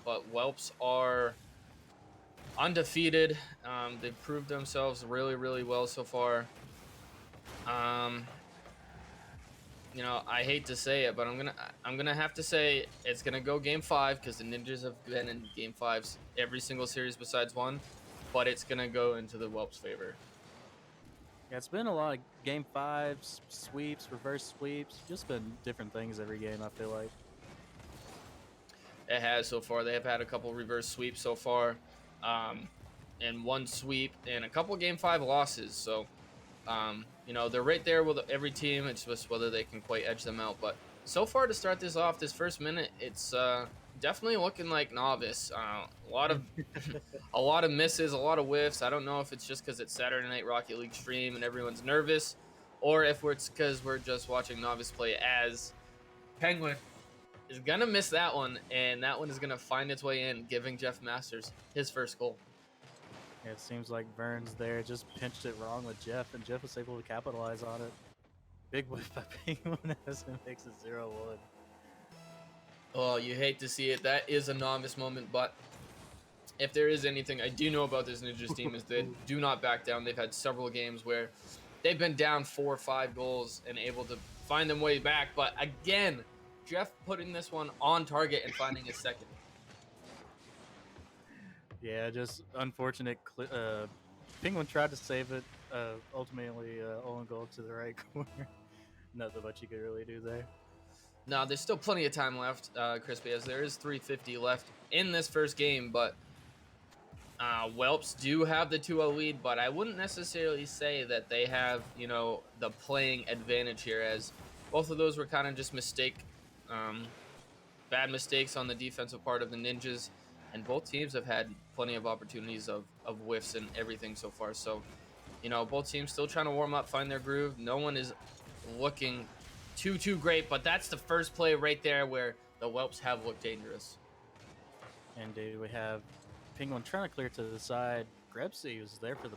but Whelps are undefeated. They've proved themselves really, really well so far. I hate to say it, but I'm gonna have to say it's gonna go game 5 because the Ninjas have been in game 5s every single series besides one, but it's gonna go into the Whelps' favor. Yeah, it's been a lot of game 5s, sweeps, reverse sweeps, just been different things every game, I feel like. It has so far. They have had a couple reverse sweeps so far, and one sweep and a couple game 5 losses. So, they're right there with every team. It's just whether they can quite edge them out. But so far to start this off, this first minute, it's definitely looking like novice. A lot of a lot of misses, a lot of whiffs. I don't know if it's just because it's Saturday Night Rocket League stream and everyone's nervous, or if it's because we're just watching novice play, as Penguin is going to miss that one, and that one is going to find its way in, giving Jeff Masters his first goal. Yeah, it seems like Burns there just pinched it wrong with Jeff, and Jeff was able to capitalize on it. Big whiff by Penguin as it makes it 0-1. Oh, you hate to see it. That is a novice moment, but if there is anything I do know about this Ninjas team is they do not back down. They've had several games where they've been down 4 or 5 goals and able to find them way back. But again, Jeff putting this one on target and finding his second. Yeah, just unfortunate. Penguin tried to save it. Ultimately, own goal to the right corner. Nothing much you could really do there. No, there's still plenty of time left, Crispy, as there is 3:50 left in this first game. But Whelps do have the 2-0 lead, but I wouldn't necessarily say that they have, the playing advantage here, as both of those were kind of just um, bad mistakes on the defensive part of the Ninjas, and both teams have had plenty of opportunities of whiffs and everything so far. So, both teams still trying to warm up, find their groove. No one is looking too great, but that's the first play right there where the Whelps have looked dangerous. Indeed, we have Penguin trying to clear to the side. Grebsy was there for the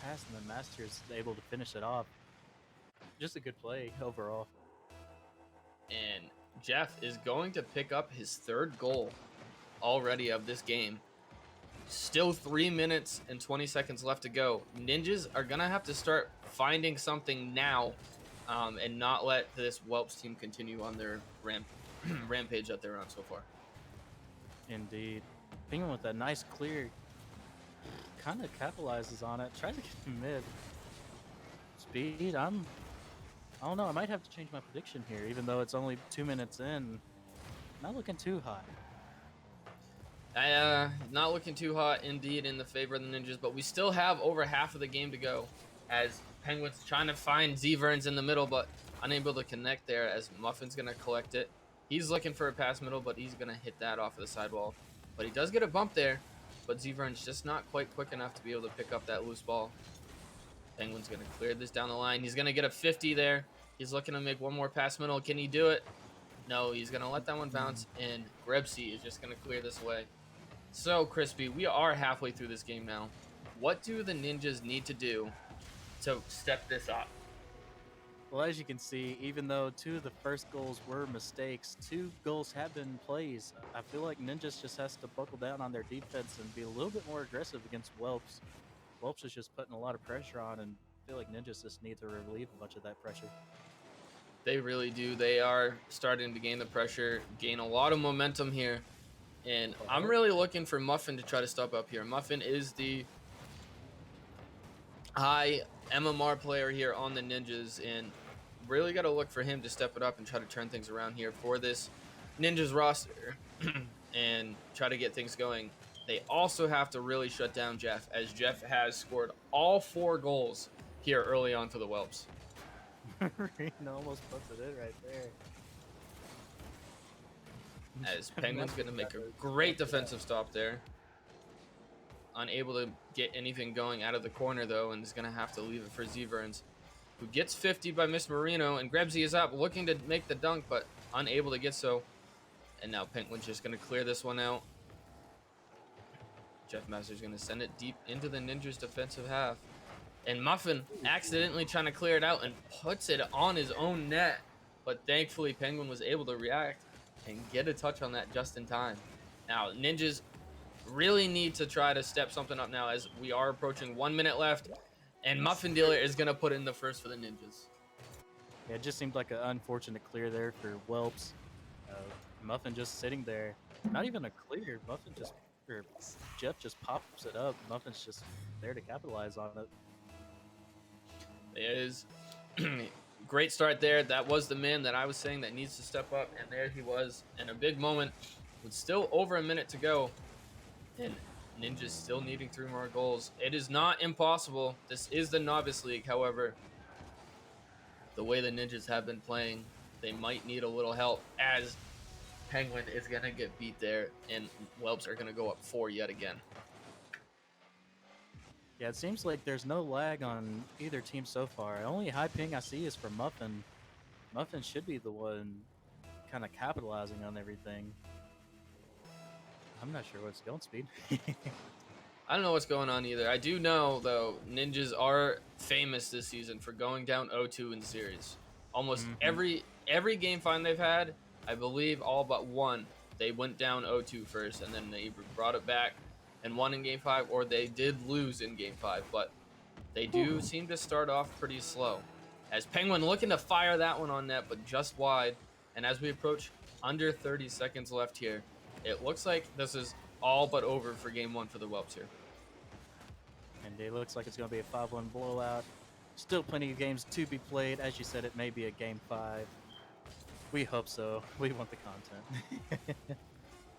pass, and then Masters able to finish it off. Just a good play overall. And Jeff is going to pick up his third goal already of this game. Still 3 minutes and 20 seconds left to go. Ninjas are going to have to start finding something now and not let this Whelps team continue on their rampage that they're on so far. Indeed. Penguin with that nice clear kind of capitalizes on it. Tries to get to mid. Speed, I don't know. I might have to change my prediction here, even though it's only 2 minutes in. Not looking too hot. Not looking too hot indeed in the favor of the Ninjas, but we still have over half of the game to go as Penguins trying to find Z-Verns in the middle, but unable to connect there as Muffin's going to collect it. He's looking for a pass middle, but he's going to hit that off of the sidewall. But he does get a bump there, but Z-Vern's just not quite quick enough to be able to pick up that loose ball. Penguin's going to clear this down the line. He's going to get a 50 there. He's looking to make one more pass middle. Can he do it? No, he's going to let that one bounce, and Grebsy is just going to clear this away. So, Crispy, we are halfway through this game now. What do the Ninjas need to do to step this up? Well, as you can see, even though 2 of the first goals were mistakes, 2 goals have been plays. I feel like Ninjas just has to buckle down on their defense and be a little bit more aggressive against Whelps. Whelps is just putting a lot of pressure on, and I feel like Ninjas just need to relieve a bunch of that pressure. They really do. They are starting to gain the pressure, gain a lot of momentum here. And I'm really looking for Muffin to try to step up here. Muffin is the high MMR player here on the Ninjas, and really got to look for him to step it up and try to turn things around here for this Ninjas roster and try to get things going. They also have to really shut down Jeff, as Jeff has scored all 4 goals here early on for the Whelps. Reno almost puts it in right there. As Penguin's going to make a great defensive stop there. Unable to get anything going out of the corner, though, and is going to have to leave it for Z-Verns, who gets 50 by Miss Marino, and Grebsy is up, looking to make the dunk, but unable to get so. And now Penguin's just going to clear this one out. Jeff Masters going to send it deep into the Ninjas' defensive half. And Muffin accidentally trying to clear it out and puts it on his own net. But thankfully, Penguin was able to react and get a touch on that just in time. Now, Ninjas really need to try to step something up now, as we are approaching 1 minute left. And Muffin Dealer is going to put in the first for the Ninjas. Yeah, it just seemed like an unfortunate clear there for Whelps. Muffin just sitting there. Not even a clear. Jeff just pops it up. Muffin's just there to capitalize on it. It is great start there. That was the man that I was saying that needs to step up, and there he was in a big moment with still over a minute to go. And Ninjas still needing 3 more goals. It is not impossible. This is the Novice League, however. The way the Ninjas have been playing, they might need a little help, as Penguin is going to get beat there, and Whelps are going to go up 4 yet again. Yeah, it seems like there's no lag on either team so far. The only high ping I see is for Muffin. Muffin should be the one kind of capitalizing on everything. I'm not sure what's going, Speed. I don't know what's going on either. I do know, though, Ninjas are famous this season for going down 0-2 in the series. Almost every game find they've had, I believe all but one, they went down 0-2 first, and then they brought it back and won in Game 5, or they did lose in Game 5. But they do seem to start off pretty slow. As Penguin looking to fire that one on net, but just wide. And as we approach under 30 seconds left here, it looks like this is all but over for Game 1 for the Whelps here. And it looks like it's going to be a 5-1 blowout. Still plenty of games to be played. As you said, it may be a Game 5. We hope so. We want the content.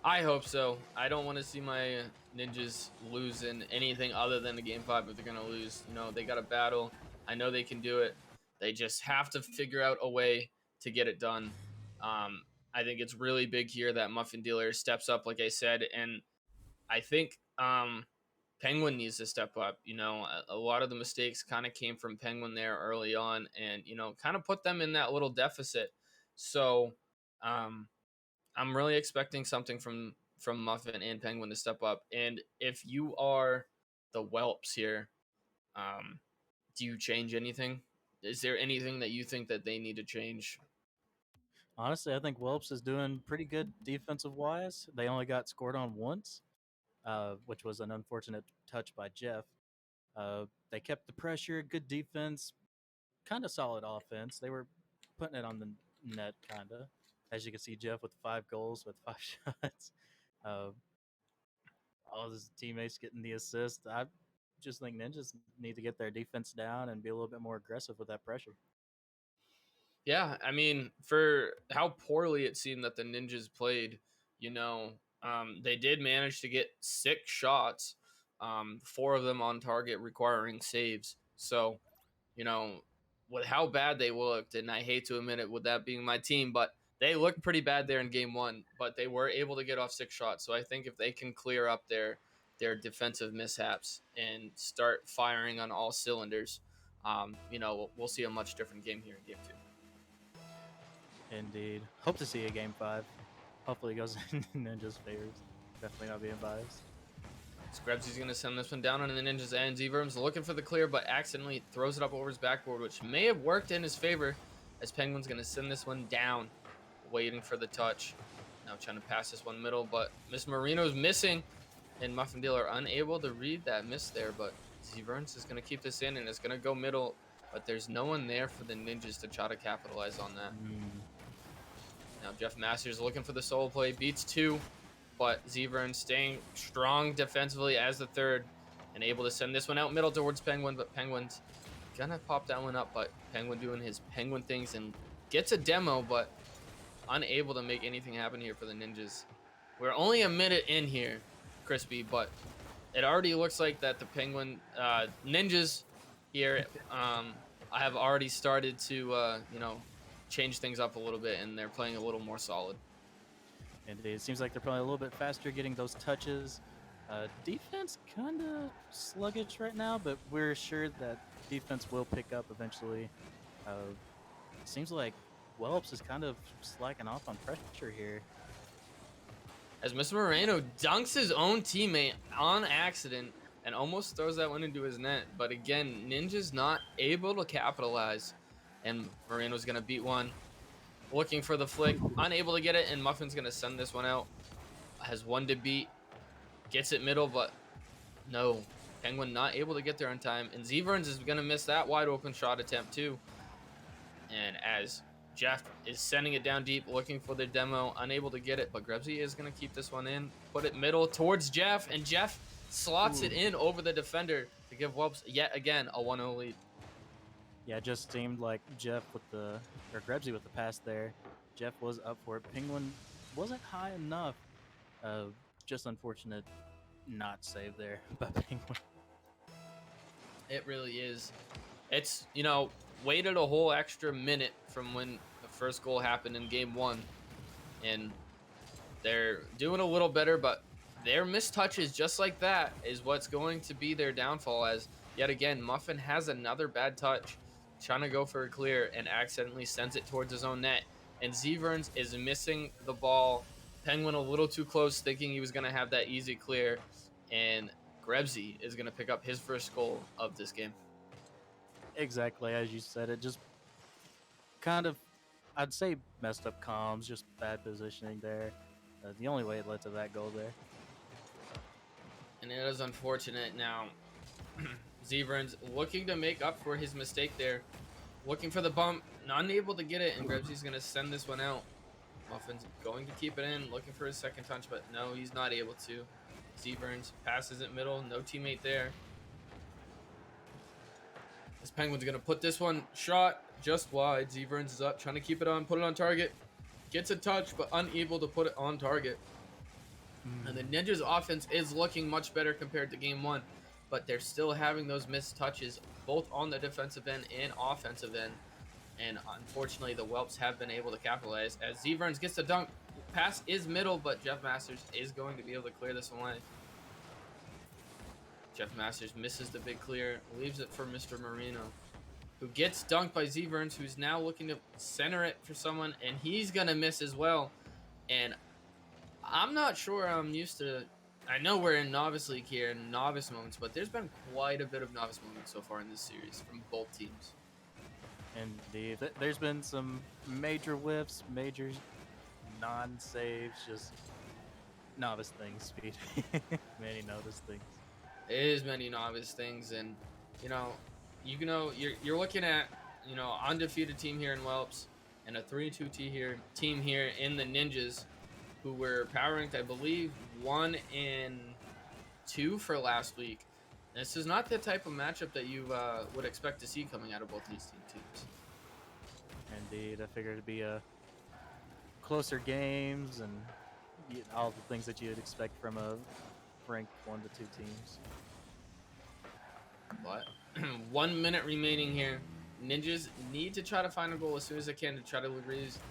I hope so. I don't want to see my ninjas lose in anything other than the game 5 if they're gonna lose. You know, they got to battle. I know they can do it. They just have to figure out a way to get it done. Um, I think it's really big here that Muffin Dealer steps up, like I said, and I think Penguin needs to step up. You know, a lot of the mistakes kind of came from Penguin there early on, and you know, kind of put them in that little deficit. So, um, I'm really expecting something from Muffin and Penguin to step up. And if you are the Whelps here, um, do you change anything? Is there anything that you think that they need to change? Honestly, I think Welps is doing pretty good defensive wise. They only got scored on once, which was an unfortunate touch by Jeff. They kept the pressure, good defense, kind of solid offense. They were putting it on the net, kind of. As you can see, Jeff with 5 goals with 5 shots. Uh, all his teammates getting the assist. I just think Ninjas need to get their defense down and be a little bit more aggressive with that pressure. Yeah, I mean, for how poorly it seemed that the Ninjas played, you know, they did manage to get 6 shots, 4 of them on target, requiring saves. So, you know, with how bad they looked, and I hate to admit it with that being my team, but they looked pretty bad there in game 1, but they were able to get off 6 shots. So I think if they can clear up their defensive mishaps and start firing on all cylinders, you know, we'll see a much different game here in game 2. Indeed. Hope to see a game 5. Hopefully it goes in Ninjas' favors. Definitely not being biased. Screbsy's going to send this one down on the Ninjas and Z-Verms, looking for the clear, but accidentally throws it up over his backboard, which may have worked in his favor, as Penguin's going to send this one down, waiting for the touch. Now trying to pass this one middle, but Miss Marino's missing, and Muffin Dealer unable to read that miss there, but Z-Verms is going to keep this in, and it's going to go middle, but there's no one there for the Ninjas to try to capitalize on that. Now Jeff Masters looking for the solo play, beats 2, but Z-Vern staying strong defensively as the third and able to send this one out middle towards Penguin, but Penguin's gonna pop that one up, but Penguin doing his Penguin things and gets a demo, but unable to make anything happen here for the Ninjas. We're only a minute in here, Crispy, but it already looks like that the Penguin Ninjas here I have already started to you know, change things up a little bit, and they're playing a little more solid. And it seems like they're probably a little bit faster getting those touches. Defense kind of sluggish right now, but we're sure that defense will pick up eventually. It seems like Welps is kind of slacking off on pressure here. As Mr. Moreno dunks his own teammate on accident and almost throws that one into his net. But again, Ninja's not able to capitalize. And Moreno's going to beat one. Looking for the flick, unable to get it, and Muffin's going to send this one out. Has one to beat, gets it middle, but no. Penguin not able to get there in time, and Z-Verns is going to miss that wide open shot attempt too. And as Jeff is sending it down deep, looking for the demo, unable to get it, but Grebsy is going to keep this one in, put it middle towards Jeff, and Jeff slots it in over the defender to give Whelps yet again a 1-0 lead. Yeah, it just seemed like Jeff with the, or Grebsy with the pass there. Jeff was up for it. Penguin wasn't high enough. Just unfortunate not save there by Penguin. It really is. It's, you know, waited a whole extra minute from when the first goal happened in game 1. And they're doing a little better, but their missed touches just like that is what's going to be their downfall, as yet again, Muffin has another bad touch, trying to go for a clear and accidentally sends it towards his own net. And Z-Verns is missing the ball. Penguin a little too close, thinking he was going to have that easy clear. And Grebsy is going to pick up his first goal of this game. Exactly, as you said, it just kind of, I'd say messed up comms, just bad positioning there. The only way it led to that goal there. And it is unfortunate now. Z-Verns looking to make up for his mistake there. Looking for the bump, unable to get it, and Grebsy's going to send this one out. Muffin's going to keep it in, looking for his second touch, but no, he's not able to. Z-Verns passes it middle, no teammate there. This Penguin's going to put this one shot just wide. Z-Verns is up, trying to keep it on, put it on target. Gets a touch, but unable to put it on target. And the Ninjas offense is looking much better compared to game one, but they're still having those missed touches both on the defensive end and offensive end. And unfortunately, the Whelps have been able to capitalize as Zeverns gets the dunk. Pass is middle, but Jeff Masters is going to be able to clear this away. Jeff Masters misses the big clear, leaves it for Mr. Marino, who gets dunked by Zeverns, who's now looking to center it for someone, and he's going to miss as well. And I'm not sure I'm used to. I know we're in Novice League here, novice moments, but there's been quite a bit of novice moments so far in this series from both teams. Indeed. There's been some major whiffs, major non-saves, just novice things, Speed. Many novice things. It is many novice things, and you're looking at undefeated team here in Whelps and a 3-2 team here in the Ninjas, who were power ranked, I believe, 1 and 2 for last week. This is not the type of matchup that you would expect to see coming out of both these teams. Indeed, I figured it'd be a closer games and all the things that you'd expect from a ranked 1 to 2 teams. But 1 minute remaining here. Ninjas need to try to find a goal as soon as they can to try to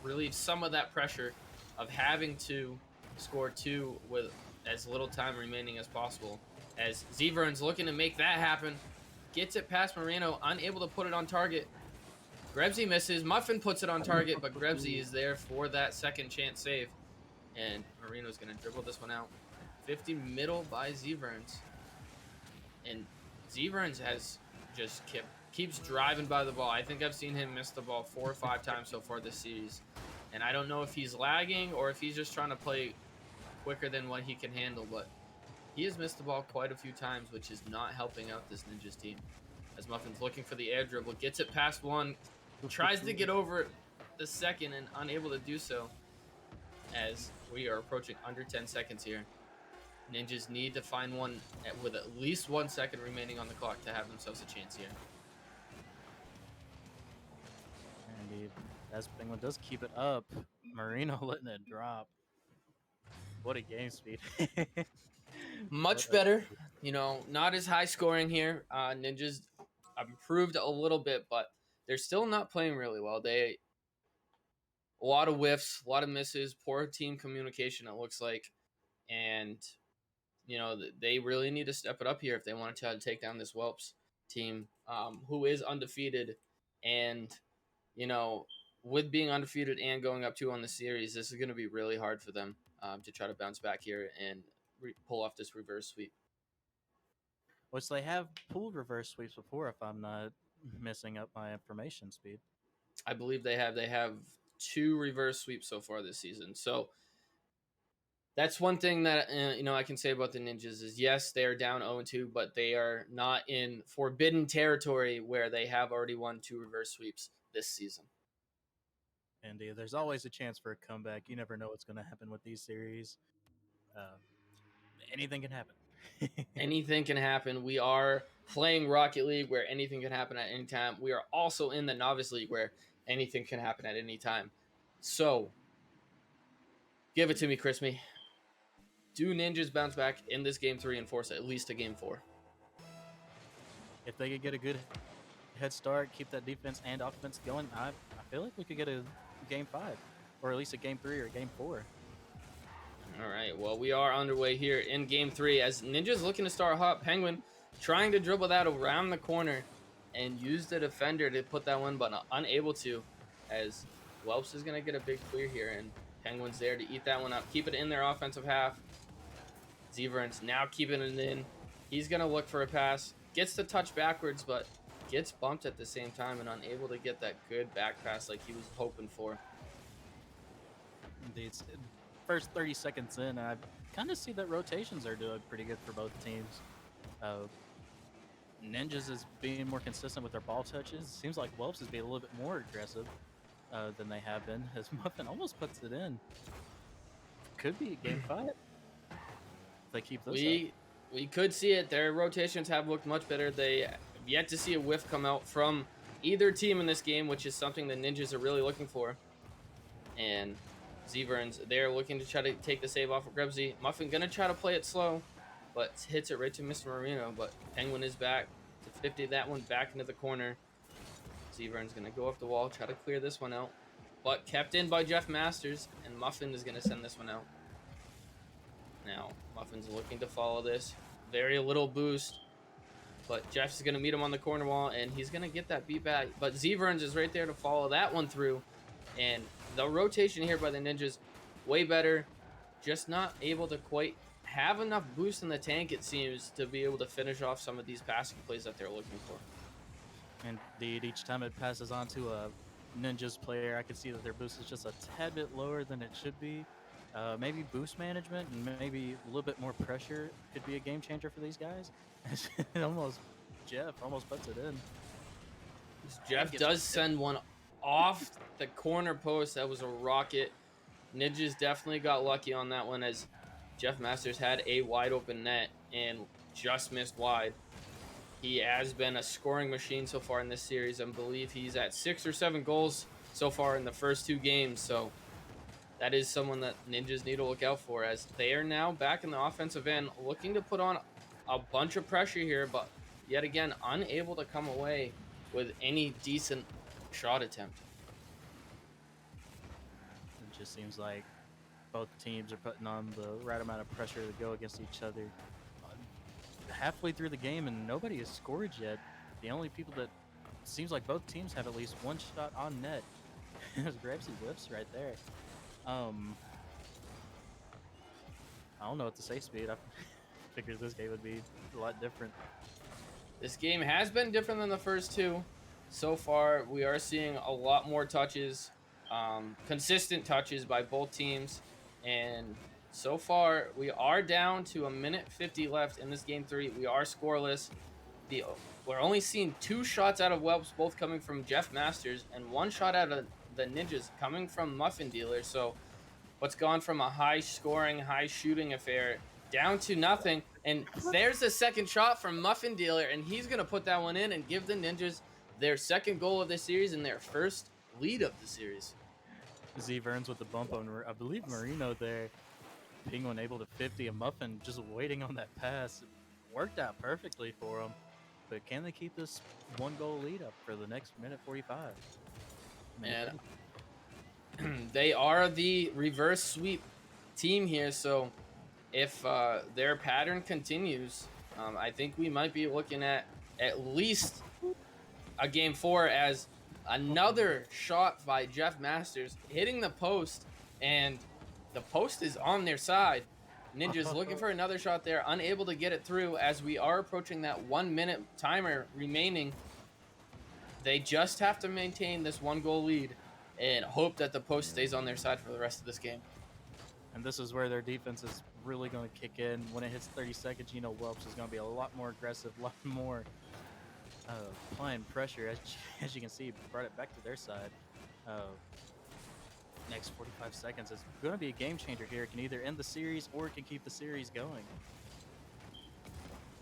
relieve some of that pressure of having to score 2 with as little time remaining as possible. As Zeverns looking to make that happen, gets it past Marino, unable to put it on target. Grebsy misses, Muffin puts it on target, but Grebsy is there for that second chance save. And Marino's going to dribble this one out. 50 middle by Zeverns. And Zeverns has just keeps driving by the ball. I think I've seen him miss the ball 4 or 5 times so far this series. And I don't know if he's lagging or if he's just trying to play quicker than what he can handle, but he has missed the ball quite a few times, which is not helping out this Ninjas team. As Muffin's looking for the air dribble, gets it past one, tries to get over the second and unable to do so, as we are approaching under 10 seconds here. Ninjas need to find one with at least 1 second remaining on the clock to have themselves a chance here. Indeed. As Penguin does keep it up, Marino letting it drop. What a game, Speed. Much better, not as high scoring here. Ninjas improved a little bit, but they're still not playing really well. A lot of whiffs, a lot of misses, poor team communication, it looks like. And, they really need to step it up here if they want to try to take down this Whelps team, who is undefeated. And, with being undefeated and going up 2 on the series, this is going to be really hard for them to try to bounce back here and pull off this reverse sweep. Which they have pulled reverse sweeps before, if I'm not messing up my information, Speed. I believe they have. They have 2 reverse sweeps so far this season. So that's one thing that I can say about the Ninjas is, yes, they are down 0-2, but they are not in forbidden territory where they have already won 2 reverse sweeps this season. Indeed, there's always a chance for a comeback. You never know what's going to happen with these series. Anything can happen. Anything can happen. We are playing Rocket League where anything can happen at any time. We are also in the Novice League where anything can happen at any time. So, give it to me, Chrismy. Do Ninjas bounce back in this Game 3 and force at least a Game 4? If they could get a good head start, keep that defense and offense going, I feel like we could get a Game 5, or at least a Game 3 or a Game 4. All right, well, we are underway here in Game 3 as Ninja's looking to start hot. Penguin trying to dribble that around the corner and use the defender to put that one, but unable to, as Whelps is going to get a big clear here, and Penguin's there to eat that one up, keep it in their offensive half. Zeverns now keeping it in. He's going to look for a pass, gets the touch backwards, but gets bumped at the same time and unable to get that good back pass like he was hoping for. Indeed. First 30 seconds in, I kind of see that rotations are doing pretty good for both teams. Ninjas is being more consistent with their ball touches. Seems like Whelps is being a little bit more aggressive than they have been, as Muffin almost puts it in. Could be Game 5 if they keep this up. We could see it. Their rotations have looked much better. They have yet to see a whiff come out from either team in this game, which is something the Ninjas are really looking for. And Zverns, they're looking to try to take the save off of Grebsy. Muffin gonna try to play it slow, but hits it right to Mr. Marino. But Penguin is back to 50 that one back into the corner. Zevern's gonna go up the wall, try to clear this one out, but kept in by Jeff Masters, and Muffin is gonna send this one out. Now Muffin's looking to follow this. Very little boost, but Jeff's gonna meet him on the corner wall, and he's gonna get that beat back. But Zverns is right there to follow that one through, and the rotation here by the Ninjas way better. Just not able to quite have enough boost in the tank, it seems, to be able to finish off some of these passing plays that they're looking for. Indeed, each time it passes on to a Ninjas player, I can see that their boost is just a tad bit lower than it should be. Maybe boost management and maybe a little bit more pressure could be a game changer for these guys. Jeff almost puts it in. Jeff does send one off the corner post. That was a rocket. Ninjas definitely got lucky on that one, as Jeff Masters had a wide open net and just missed wide. He has been a scoring machine so far in this series. I believe he's at 6 or 7 goals so far in the first 2 games. So that is someone that Ninjas need to look out for, as they are now back in the offensive end, looking to put on a bunch of pressure here, but yet again, unable to come away with any decent shot attempt. It just seems like both teams are putting on the right amount of pressure to go against each other. Halfway through the game, and nobody has scored yet. The only people that seems like both teams have at least one shot on net. There's Grebsy whips right there. I don't know what to say, Speed. I figured this game would be a lot different. This game has been different than the first 2. So far, we are seeing a lot more touches, consistent touches by both teams. And so far, we are down to 1:50 left in this game 3. We are scoreless. We're only seeing 2 shots out of Whelps, both coming from Jeff Masters, and 1 shot out of the Ninjas coming from Muffin Dealer. So what's gone from a high scoring, high shooting affair down to nothing. And there's the second shot from Muffin Dealer, and he's going to put that one in and give the Ninjas their second goal of the series and their first lead of the series. Zverns with the bump on, I believe, Marino there. Penguin able to 50, a Muffin just waiting on that pass. It worked out perfectly for him. But can they keep this 1-goal lead up for the next minute 45? And they are the reverse sweep team here, so if their pattern continues, I think we might be looking at least a game 4, as another shot by Jeff Masters hitting the post, and the post is on their side. Ninjas looking for another shot there, unable to get it through, as we are approaching that 1-minute timer remaining. They just have to maintain this 1-goal lead and hope that the post stays on their side for the rest of this game. And this is where their defense is really going to kick in. When it hits 30 seconds, you know Welps is going to be a lot more aggressive, a lot more applying pressure. As you can see, brought it back to their side. Next 45 seconds is going to be a game changer here. It can either end the series or it can keep the series going.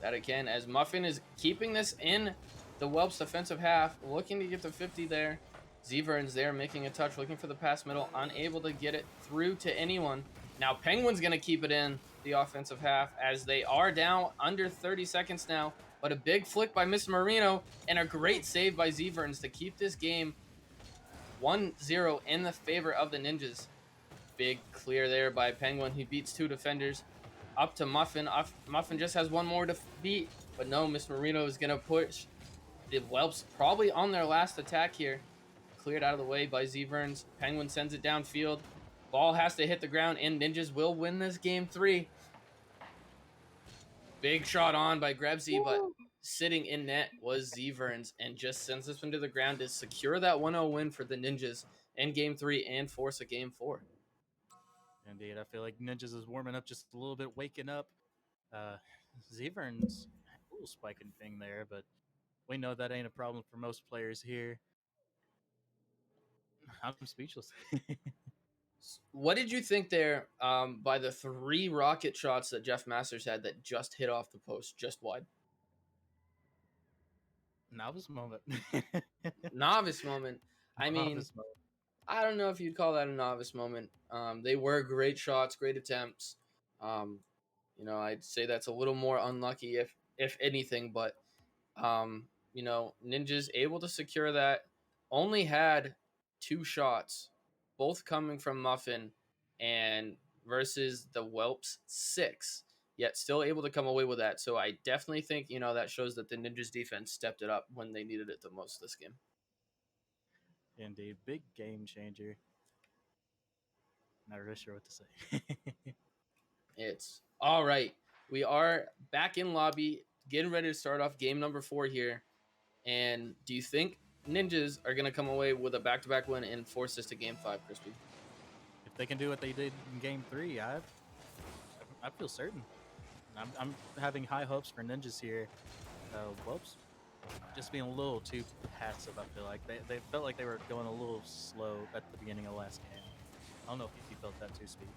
That again, as Muffin is keeping this in the Whelps defensive half, looking to get to 50 there. Zverns there making a touch, looking for the pass middle, unable to get it through to anyone. Now Penguin's going to keep it in the offensive half, as they are down under 30 seconds now. But a big flick by Mr. Marino and a great save by Zverns to keep this game 1-0 in the favor of the Ninjas. Big clear there by Penguin. He beats 2 defenders. Up to Muffin. Muffin just has 1 more to beat, but no, Mr. Marino is going to push the Whelps probably on their last attack here. Cleared out of the way by Zverns. Penguin sends it downfield. Ball has to hit the ground, and Ninjas will win this game 3. Big shot on by Grebsy, but sitting in net was Zverns, and just sends this one to the ground to secure that 1-0 win for the Ninjas in game 3 and force a game 4. Indeed, I feel like Ninjas is warming up just a little bit, waking up. Zverns, a little spiking thing there, but we know that ain't a problem for most players here. I'm speechless. What did you think there by the 3 rocket shots that Jeff Masters had that just hit off the post, just wide? Novice moment. Novice moment. I mean, I don't know if you'd call that a novice moment. They were great shots, great attempts. Um, I'd say that's a little more unlucky if anything, but Ninja's able to secure that. Only had 2 shots, both coming from Muffin, and versus the Whelps 6, yet still able to come away with that. So I definitely think that shows that the Ninjas defense stepped it up when they needed it the most this game. Indeed, big game changer. Not really sure what to say. It's all right. We are back in lobby, getting ready to start off game number 4 here. And do you think Ninjas are going to come away with a back-to-back win and force this to game 5, Crispy? If they can do what they did in Game 3, I feel certain. I'm having high hopes for Ninjas here. Whoops. Just being a little too passive, I feel like. They felt like they were going a little slow at the beginning of last game. I don't know if you felt that too, Speed.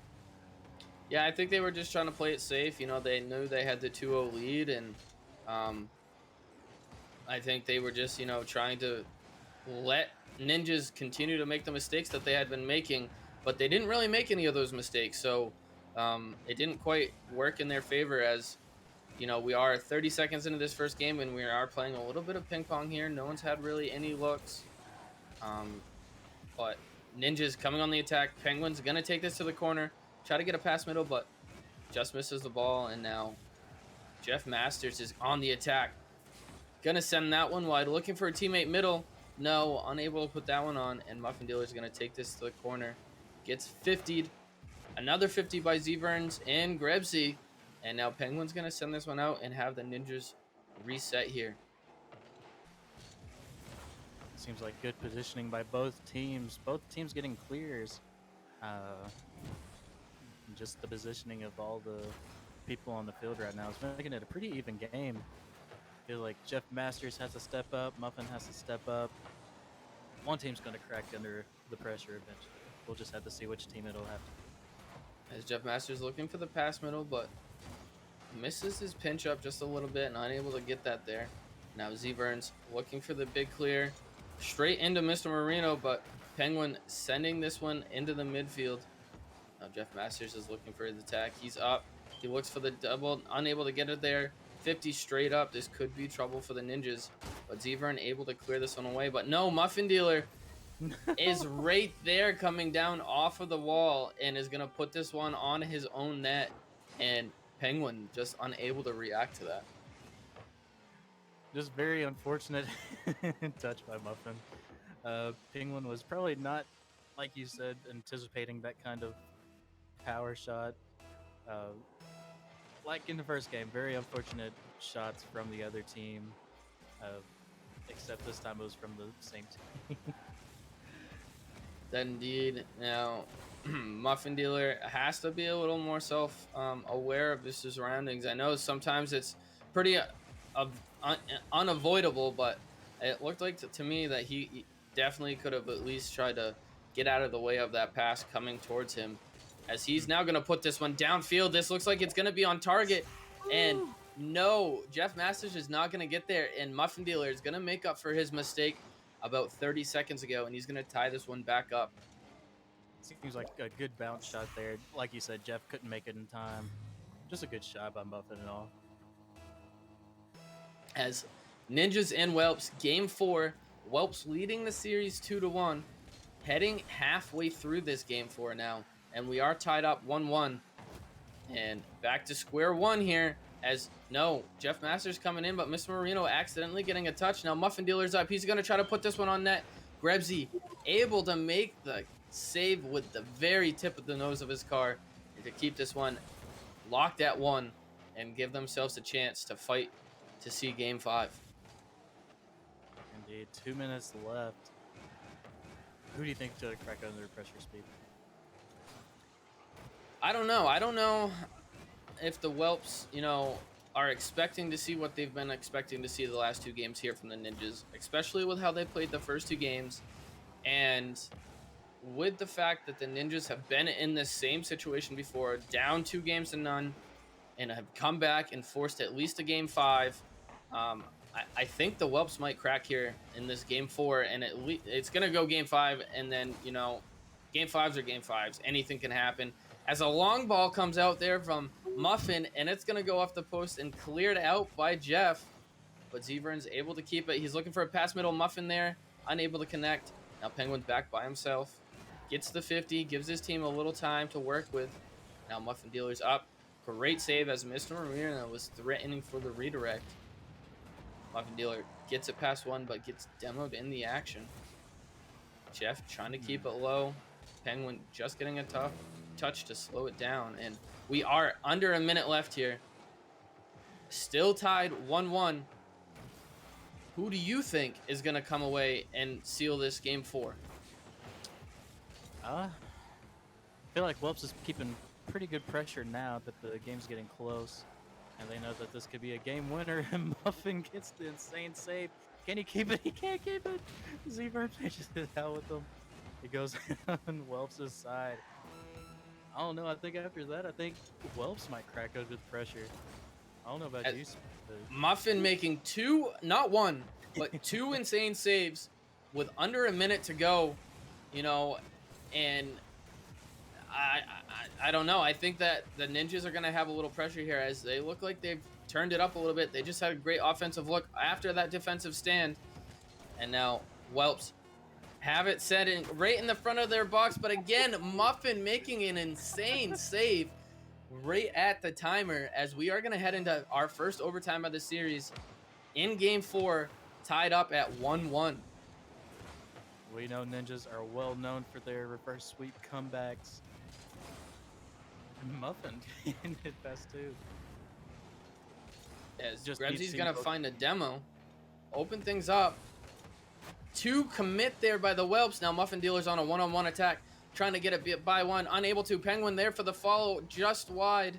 Yeah, I think they were just trying to play it safe. They knew they had the 2-0 lead, and I think they were just, trying to let Ninjas continue to make the mistakes that they had been making, but they didn't really make any of those mistakes. So it didn't quite work in their favor as, we are 30 seconds into this first game, and we are playing a little bit of ping pong here. No one's had really any looks. But Ninja's coming on the attack. Penguin's going to take this to the corner, try to get a pass middle, but just misses the ball. And now Jeff Masters is on the attack. Going to send that one wide, looking for a teammate middle. No, unable to put that one on. And Muffin Dealer's going to take this to the corner. Gets 50'd. Another 50 by Z-Burns and Grebsy. And now Penguin's going to send this one out and have the Ninjas reset here. Seems like good positioning by both teams. Both teams getting clears. Just the positioning of all the people on the field right now is making it a pretty even game. I feel like Jeff Masters has to step up. Muffin has to step up. One team's going to crack under the pressure eventually. We'll just have to see which team it'll have to be. As Jeff Masters looking for the pass middle, but misses his pinch up just a little bit and unable to get that there. Now Z-Burns looking for the big clear. Straight into Mr. Marino, but Penguin sending this one into the midfield. Now Jeff Masters is looking for his attack. He's up. He looks for the double, unable to get it there. 50 straight up. This could be trouble for the Ninjas. But Z-Burn able to clear this one away. But no, Muffin Dealer is right there coming down off of the wall and is going to put this one on his own net. And Penguin just unable to react to that. Just very unfortunate touch by Muffin. Penguin was probably not, like you said, anticipating that kind of power shot. Like in the first game, very unfortunate shots from the other team, except this time it was from the same team. Indeed. Now, Muffin Dealer has to be a little more self-aware of his surroundings. I know sometimes it's pretty unavoidable, but it looked like to me that he definitely could have at least tried to get out of the way of that pass coming towards him. As he's now going to put this one downfield. This looks like it's going to be on target. And no, Jeff Masters is not going to get there. And Muffin Dealer is going to make up for his mistake about 30 seconds ago. And he's going to tie this one back up. Seems like a good bounce shot there. Like you said, Jeff couldn't make it in time. Just a good shot by Muffin and all. As Ninjas and Whelps, game 4. Whelps leading the series 2-1. Heading halfway through this game 4 now. And we are tied up 1-1. And back to square one here. As no, Jeff Masters coming in, but Mr. Marino accidentally getting a touch. Now Muffin Dealer's up. He's going to try to put this one on net. Grebsy able to make the save with the very tip of the nose of his car to keep this one locked at 1 and give themselves a chance to fight to see game 5. Indeed. 2 minutes left. Who do you think to crack under pressure, Speed? I don't know. I don't know if the Whelps, are expecting to see what they've been expecting to see the last 2 games here from the Ninjas, especially with how they played the first 2 games. And with the fact that the Ninjas have been in this same situation before, down 2 games to none, and have come back and forced at least a game 5. I think the Whelps might crack here in this game 4, and it's gonna go game 5, and then game 5s are game 5s. Anything can happen. As a long ball comes out there from Muffin, and it's gonna go off the post and cleared out by Jeff, but Zevern's able to keep it. He's looking for a pass middle. Muffin there, unable to connect. Now Penguin's back by himself, gets the 50, gives his team a little time to work with. Now Muffin Dealer's up. Great save as Mr. Marina was threatening for the redirect. Muffin Dealer gets it past one, but gets demoed in the action. Jeff trying to keep it low. Penguin just getting a tough touch to slow it down. And we are under a minute left here. Still tied 1-1. Who do you think is going to come away and seal this game 4? I feel like Whelps is keeping pretty good pressure now that the game's getting close. And they know that this could be a game winner, and Muffin gets the insane save. Can he keep it? He can't keep it. Zevern pitches it out with him. He goes on Whelps' side. I don't know. I think after that, I think Whelps might crack under the pressure. I don't know about you, but Muffin making not one, but 2 insane saves with under a minute to go, and I don't know. I think that the Ninjas are going to have a little pressure here as they look like they've turned it up a little bit. They just had a great offensive look after that defensive stand. And now Whelps have it set in right in the front of their box. But again, Muffin making an insane save right at the timer as we are going to head into our first overtime of the series in game 4, tied up at 1-1. we know Ninjas are well known for their reverse sweep comebacks. Muffin getting it best too. As Just Grebsy's needs going to to- find a demo, open things up. 2 commit there by the Whelps. Now Muffin Dealer's on a one-on-one attack, trying to get it by one, unable to. Penguin there for the follow, just wide.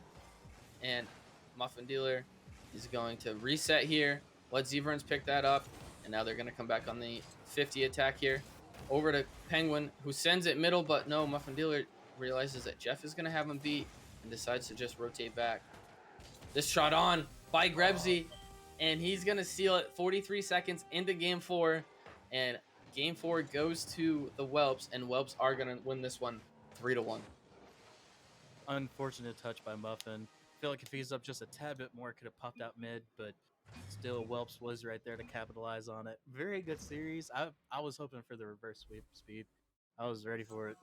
And Muffin Dealer is going to reset here. Let Zeverns pick that up. And now they're going to come back on the 50 attack here. Over to Penguin, who sends it middle, but no, Muffin Dealer realizes that Jeff is going to have him beat and decides to just rotate back. This shot on by Grebsy, and he's going to seal it 43 seconds into game 4. And game 4 goes to the Whelps, and Whelps are going to win this one 3-1. Unfortunate touch by Muffin. I feel like if he's up just a tad bit more, could have popped out mid, but still Whelps was right there to capitalize on it. Very good series. I was hoping for the reverse sweep speed. I was ready for it.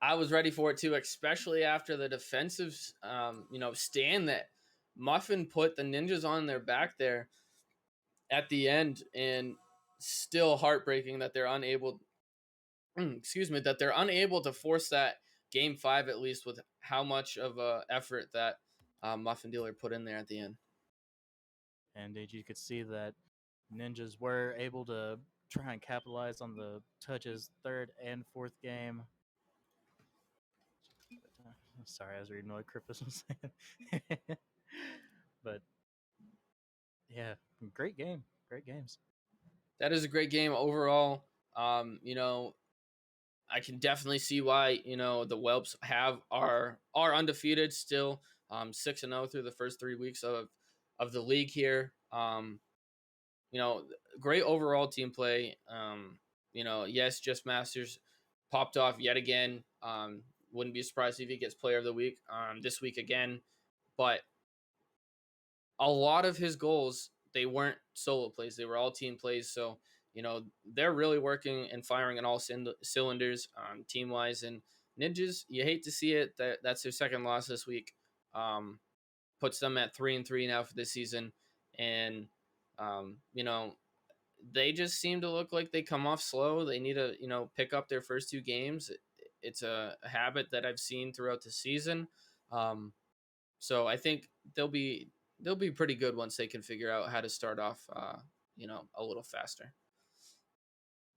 I was ready for it too, especially after the defensive, stand that Muffin put the Ninjas on their back there at the end, and still heartbreaking that they're unable. That they're unable to force that game 5 at least with how much of a effort that Muffin Dealer put in there at the end. And you could see that Ninjas were able to try and capitalize on the touches 3rd and 4th game. Sorry, I was reading what Crippus was saying. But yeah, great game. Great games. That is a great game overall. I can definitely see why the Whelps are undefeated still, 6-0 through the first 3 weeks of the league here. Great overall team play. Yes, Just Masters popped off yet again. Wouldn't be surprised if he gets Player of the Week this week again, but a lot of his goals, they weren't solo plays, they were all team plays. So they're really working and firing on all cylinders, team wise. And Ninjas, you hate to see it, that's their second loss this week. Puts them at 3-3 now for this season. And they just seem to look like they come off slow. They need to pick up their first 2 games. It's a habit that I've seen throughout the season. So I think they'll be pretty good once they can figure out how to start off a little faster.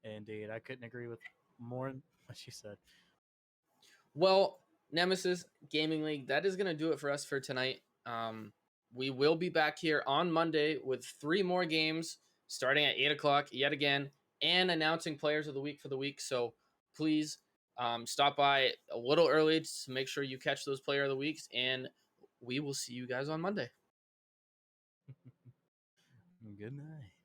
Indeed, I couldn't agree with more than what she said. Well, Nemesis Gaming League, that is going to do it for us for tonight. We will be back here on Monday with 3 more games starting at 8 o'clock yet again, and announcing players of the week for the week. So please stop by a little early to make sure you catch those player of the weeks, and we will see you guys on Monday. good night.